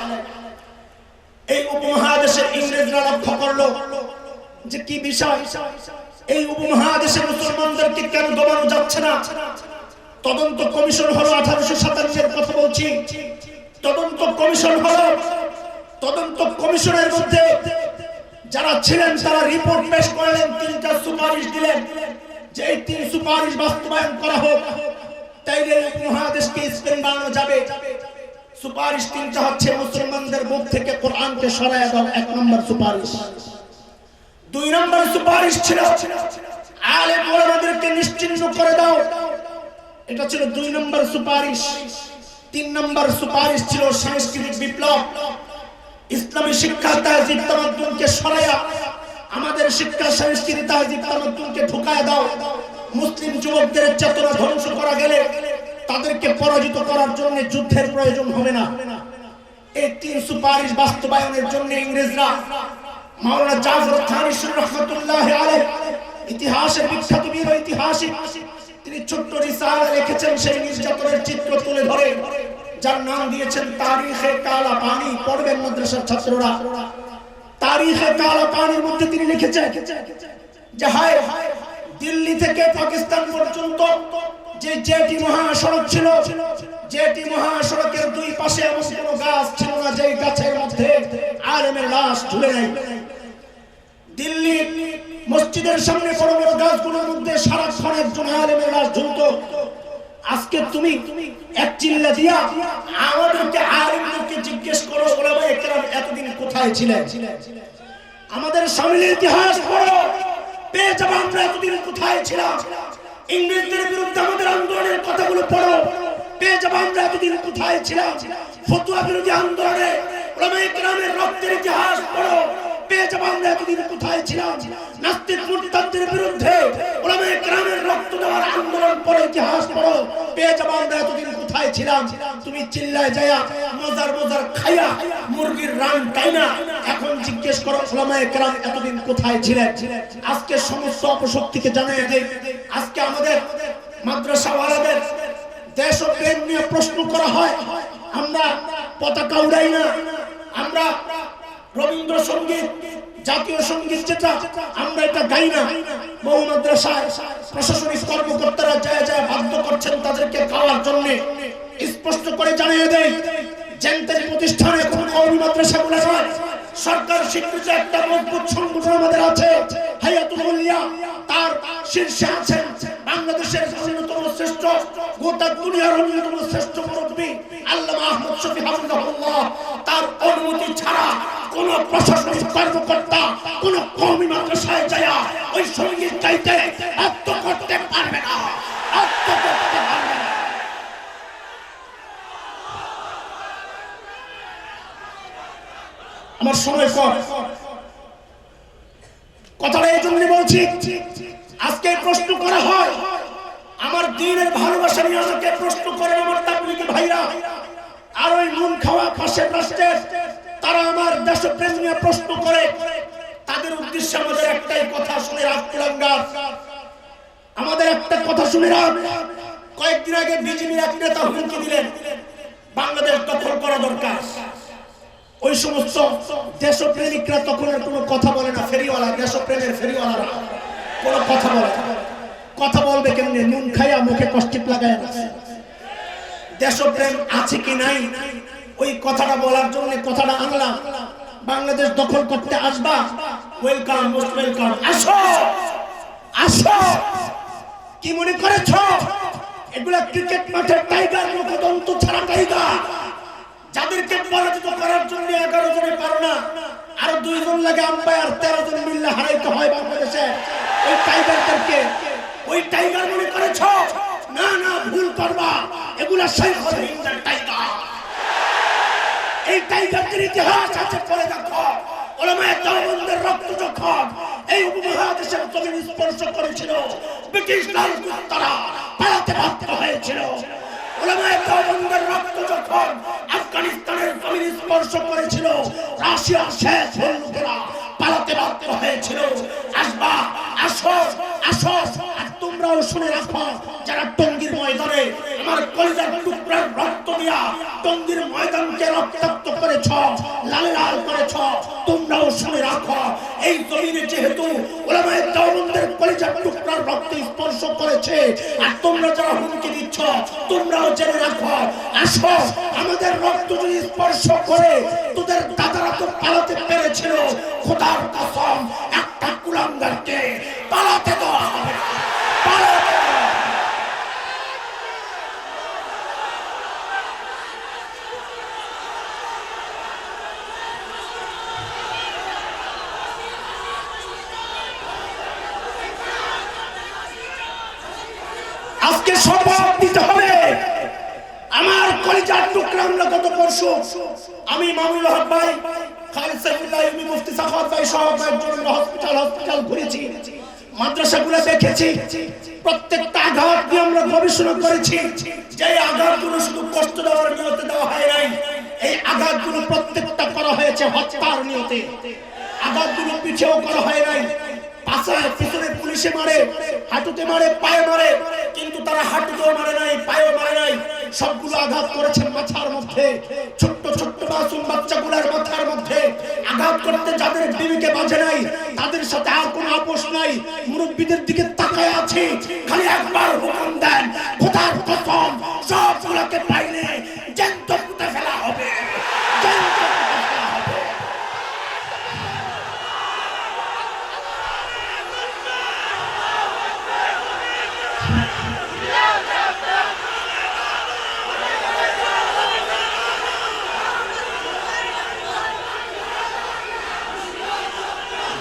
এই উপমহাদেশের ইংরেজরা লক্ষ্য করলো যে কি বিষয়, এই উপমহাদেশের মুসলমানদেরকে কেন দমানো যাচ্ছে না। তদন্ত কমিশন হলো 1857 এর কথা বলছি। তদন্ত কমিশন হলো, তদন্ত কমিশনের মধ্যে যারা ছিলেন তারা রিপোর্ট পেশ করলেন, 3টা সুপারিশ দিলেন যে এই 3 সুপারিশ বাস্তবায়ন করা হোক, তাইলে উপমহাদেশকে স্পেন বানানো যাবে। সুপারিশ 3টা হচ্ছে মুসলমানদের মুখ থেকে কোরআনকে সরাইয়া দাও, 1 নম্বর সুপারিশ। 2 নম্বর সুপারিশ ছিল আলেম ওলামাদেরকে নিশ্চিহ্ন করে দাও, এটা ছিল 2 নম্বর সুপারিশ। 3 নম্বর সুপারিশ ছিল সাংস্কৃতিক বিপ্লব, ইসলামী শিক্ষা তাহজিব তামাদ্দুনকে সরাইয়া আমাদের শিক্ষা সংস্কৃতি তাহজিব তামাদ্দুনকে ঢুকায়া দাও। মুসলিম যুবকদের চেতনা ধ্বংস করা গেলে তাদেরকে পরাজিত করার জন্য যুদ্ধের প্রয়োজন হবে না। এই 3 সুপারিশ বাস্তবায়নের জন্য ইংরেজরা মাওলানা জাফর থানি রাহমাতুল্লাহ আলাইহি, ইতিহাসের বিখ্যাত বীর ঐতিহাসিক, তিনি ছোট্ট রিসালা লিখেছেন সেই নির্যাতনের চিত্র তুলে ধরে, যার নাম দিয়েছেন তারিখে কালা পানি। পড়বেন মাদ্রাসার ছাত্ররা। তারিখে কালা পানির মধ্যে তিনি লিখেছেন যে হায় দিল্লি থেকে পাকিস্তান পর্যন্ত যে জেটি মহাসড়ক ছিল, জেটি মহাসড়কের 2 পাশে এমন কোনো গাছ ছিল না যে গাছের মধ্যে আলেমের লাশ ঝুলে নাই। দিল্লি মসজিদের সামনে বড় বড় গাছগুলোর মধ্যে সারাক্ষণ একজন আলেমের লাশ ঝুলতো। আজকে তুমি এক চিল্লা দিয়া আমাদেরকে আলেমদেরকে জিজ্ঞেস করো ওলামায়ে কেরাম এতদিন কোথায় ছিলেন? আমাদের সামনের ইতিহাস পড়ো, পেয়ে যাবে আমরা এতদিন কোথায় ছিলাম। ইংরেজদের বিরুদ্ধে আমাদের আন্দোলনের কথাগুলো পড়ো, পেয়ে যাবে আমরা এতদিন কোথায় ছিলাম। ফতোয়া বিরোধী আন্দোলনে ওলামায়ে কেরামের রক্তের ইতিহাস পড়ো, পেয়ে যাবে আমরা এতদিন কোথায় ছিলাম। নাস্তিক মুরতাদদের বিরুদ্ধে ওলামায়ে কেরামের রক্ত দেওয়ার আন্দোলন পড়ো, ইতিহাস পড়ো, পেয়ে যাবে আমরা এতদিন কোথায় ছিলাম। তুমি চিল্লায় যায়া মজার মজার খাইয়া মুরগির রান টাইনা এখন জিজ্ঞেস করো ওলামায়ে কেরাম এতদিন কোথায় ছিলেন। আজকে সমস্ত অপশক্তিকে জানিয়ে দেই, আজকে আমাদের মাদ্রাসাওয়ালাদের দেশ ও প্রেম নিয়ে প্রশ্ন করা হয়, আমরা পতাকা উড়াই না, আমরা রবীন্দ্রসঙ্গীত জাতীয় সঙ্গীত যেটা আমরা এটা গাই না। বহু মাদ্রাসায় প্রশাসনিক কর্মকর্তারা যায় যায় বাধ্য করছেন তাদেরকে গাওয়ার জন্য। স্পষ্ট করে জানিয়ে দেয় জেনতের প্রতিষ্ঠানে কোন কওমি মাদ্রাসাগুলো নয়, সরকার স্বীকৃত একটা মজবুত সংগঠন আমাদের আছে হায়াতুল উলিয়া, তার শীর্ষে আছেন বাংলাদেশের অন্যতম শ্রেষ্ঠ, গোটা দুনিয়ার অন্যতম শ্রেষ্ঠ মুরব্বী আল্লামা আহমদ শফী হাফিজাহুল্লাহ। তার অনুমতি ছাড়া কোন প্রশাসনিক কর্মকর্তা কোন কওমি মাদ্রাসায় যায় ওই সঙ্গীত গাইতে বাধ্য করতে পারবে না, বাধ্য করতে পারবে না। আমার সময় কম, কথাটা এই জন্য বলছি, আজকে প্রশ্ন করা হয় আমার দ্বীনের ভালোবাসা নিয়ে, আমাকে প্রশ্ন করে আমার তাবলীগী ভাইরা, আর ওই নুন খাওয়া পাশের রাষ্ট্রের তারা আমার দেশপ্রেম নিয়ে প্রশ্ন করে। তাদের উদ্দেশ্যে আমাদের একটাই কথা শুনে রাখলাম, আমাদের একটা কথা শুনে রাখ। কয়েকদিন আগে বিজেপির এক নেতা হুমকি দিলেন বাংলাদেশ দখল করা দরকার। ওই সমস্ত দেশপ্রেমিকরা তখন আর কোনো কথা বলে না, ফেরিওয়ালা, দেশপ্রেমের ফেরিওয়ালারা কোনো কথা বলে না। কথা বলবে কেমনে? নুন খাইয়া মুখে কষ্টিপ লাগায়। দেশপ্রেম আছে কি নাই ওই কথাটা বলার জন্য কথাটা আনলাম। বাংলাদেশ দখল করতে আসবা, ওয়েলকাম, মোস্ট ওয়েলকাম, আসো আসো। কি মনে করেছ এগুলা ক্রিকেট মাঠের টাইগার, মুখদন্ত ছাড়া টাইগার, যাদেরকে পরাজিত করার জন্য 11 জনে পারো না, আরো 2 জন লাগে আম্পায়ার, 13 জন মিললে হারাইতে হয় বাংলাদেশে ওই টাইগারদেরকে। ওই টাইগার মনে করেছ? না না, ভুল করবা, এগুলা শাইখুল হিন্দের টাইগার। এই টাইগারদের ইতিহাস আছে, পড়ে দেখো। উলামায়ে দেওবন্দের রক্ত যখন এই উপমহাদেশের জমিন স্পর্শ করেছিল, ব্রিটিশ রাজপুতরা পালাতে বাধ্য হয়েছিল। উলামায়ে দেওবন্দের রক্ত যখন আফগানিস্তানের জমিন স্পর্শ করেছিল, রাশিয়ার শেষ বন্ধুরা পালাতে বাধ্য হয়েছিল। আসবা, আসো আসো। আর তোমরাও শুনে রাখো, যারা টঙ্গীর ময়দানে আমার কলিজার টুকরার রক্ত দিয়া টঙ্গীর ময়দানকে রক্তাক্ত করেছ, লাল লাল করেছ, তোমরাও শুনে রাখো, এই জমিনে যেহেতু উলামায়ে দেওবন্দের কলিজার টুকরার রক্ত স্পর্শ করেছে, আর তোমরা যারা হুমকি দিচ্ছ তোমরাও জেনে রাখো, আসো, আমাদের রক্ত যদি স্পর্শ করে তোদের দাদারা তো পালাতে পেরেছিল। খোদার কসম, একটা কুলাঙ্গারকে পালাতে দেওয়া হবে না, পালাতে দেওয়া হবে না। আজকে শপথ দিতে হবে। আমার কলিজার টুকরা, আমরা গত পরশু আমি মামুনুল হক ভাই, খালিদ সাইফুল্লাহ ইউমি মুফতি সাখাওয়াত ভাই সহ কয়েকজন হসপিটাল ঘুরেছি, মাদ্রাসাগুলো দেখেছি। প্রত্যেকটা আঘাত নিয়ে আমরা গবেষণা করেছি। যে আঘাতগুলো শুধু কষ্ট দেওয়ার নিয়তে দেওয়া হয় নাই, এই আঘাতগুলো প্রত্যেকটা করা হয়েছে হত্যার নিয়তে। আঘাতগুলো পিছেও করা হয় নাই, পাশায় পিছনে পুলিশে মারে, হাঁটুতে মারে, পায়ে মারে, কিন্তু তারা হাঁটুতেও মারে নাই, পায়েও মারে নাই। সবগুলো আঘাত করেছেন মাথার মধ্যে, ছোট্ট ছোট্ট মাসুম বাচ্চাগুলোর মাথার মধ্যে আঘাত করতে। যাদের বিবিকে বাজে নাই তাদের সাথে আর কোনো আপোষ নাই। মুরব্বীদের দিকে তাকায় আছি, খালি একবার হুকুম দেন, খোদার কসম সবগুলোকে পাইলে জ্যান্ত পুঁতে ফেলা হবে, জ্যান্ত পুঁতে ফেলা হবে।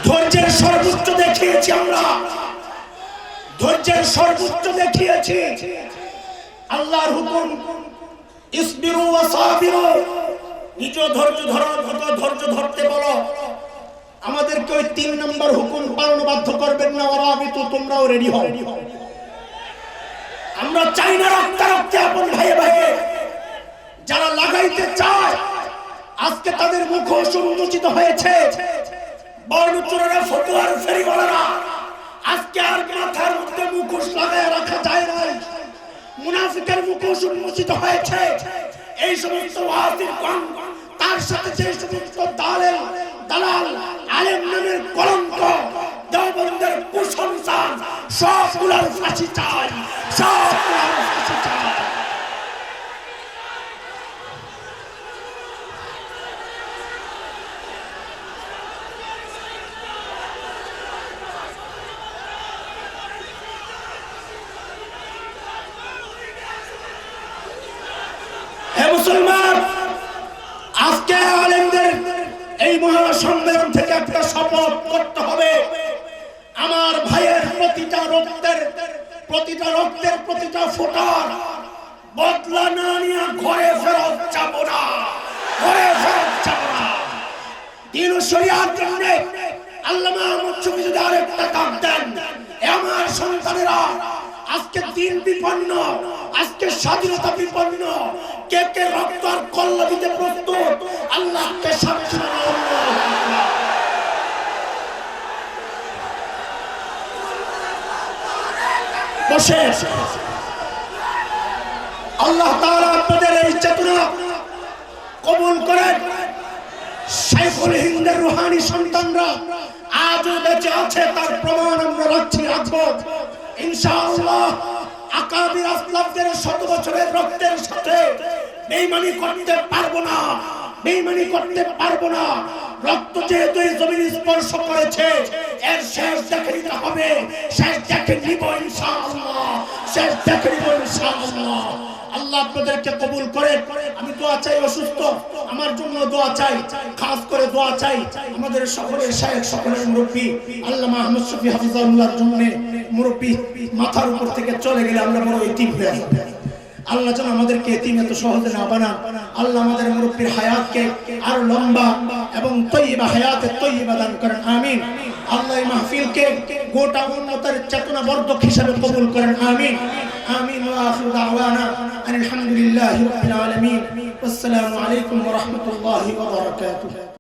ধৈর্যের সর্বোচ্চ দেখিয়েছি আমরা, ধৈর্যের সর্বোচ্চ দেখিয়েছি। আল্লাহর হুকুম ইসবিরু ওয়া সাবিরু, নিজ ধৈর্য ধরো, ধৈর্য ধরতে বলো। আমাদেরকে ওই 3 নম্বর হুকুম পালন বাধ্য করবেন না। ওরাবিতু, তোমরাও রেডি হও। আমরা চাই না রক্তারক্তে আপন ভাইয়ে ভাইয়ে। যারা লাগাইতে চায় আজকে তাদের মুখ উন্মোচিত হয়েছে। বর্ণচোরেরা, ফতুয়ার ফেরিওয়ালারা আজকে আর মাথার মধ্যে মুখোশ লাগায় রাখা যায় না। মুনাফিকের মুখোশ উন্মোচিত হয়েছে। এই সমস্ত ওয়াজিবগণ, তার সাথে যে সমস্ত দালাল আলেম নামের কলঙ্ক, দেওবন্দের কুসংস্কার, সবগুলোর ফাঁসি চাই, সবগুলোর ফাঁসি চাই। হে মুসলমান, আজকে আলেমদের এই মহাসম্মেলন থেকে একটা শপথ করতে হবে, আমার ভাইয়ের প্রতিটা রক্তের প্রতিটা ফোঁটার বদলা না নিয়ে ঘরে ফেরত যাব না, ঘরে ফেরত যাব না। দিন ও শরিয়ার জন্য আল্লামা আহমদ শফী যদি আরেকটা ডাক দেন, আমার সন্তানেরা আজকে দিন বিপন্ন, আজকে স্বাধীনতা বিপন্ন, কে কে রক্ত আর কল্লা দিতে প্রস্তুত, আল্লাহকে সাক্ষী বসে আল্লাহ তাআলা আপনাদের এই চেতনা কবুল করেন। শাইখুল হিন্দের রুহানি সন্তানরা আজও বেঁচে আছে, তার প্রমাণ আমরা রাখবো ইনশাআল্লাহ। আকাবির আসলাফদের 100 বছরের রক্তের সাথে বেঈমানি করতে পারবো না, বেঈমানি করতে পারবো না। রক্ত যেহেতু এই জমিন স্পর্শ করেছে, এর শেষ দেখে নিতে হবে, শেষ দেখে নিব ইনশাআল্লাহ, শেষ দেখে নিব ইনশাআল্লাহ। আল্লাহ আপনাদেরকে কবুল করে। আমি দোয়া চাই, অসুস্থ আমার জন্য দোয়া চাই, খাস করে দোয়া চাই আমাদের সকলের শায়েখ, সকলের মুরব্বী আল্লামা আহমদ শফী হাফিজাহুল্লাহর জন্য। মুরব্বী মাথার উপর থেকে চলে গেলে আমরা বড় ইতিম হয়ে যাব। আল্লাহ যেন আমাদেরকে এতিম এত সহজে না বানান। আল্লাহ আমাদের মুরব্বীর হায়াতকে আরো লম্বা এবং তৈয়বা, হায়াতে তৈয়বা দান করেন, আমিন। আল্লাহ এই মাহফিলকে গোটা উম্মতের চেতনাবর্ধক হিসাবে কবুল করেন, আমিন আমিন। ওয়া আখিরু দাওয়ানা আলহামদুলিল্লাহি রাব্বিল আলামিন। আসসালামু আলাইকুম ওয়া রাহমাতুল্লাহি ওয়া বারাকাতুহু।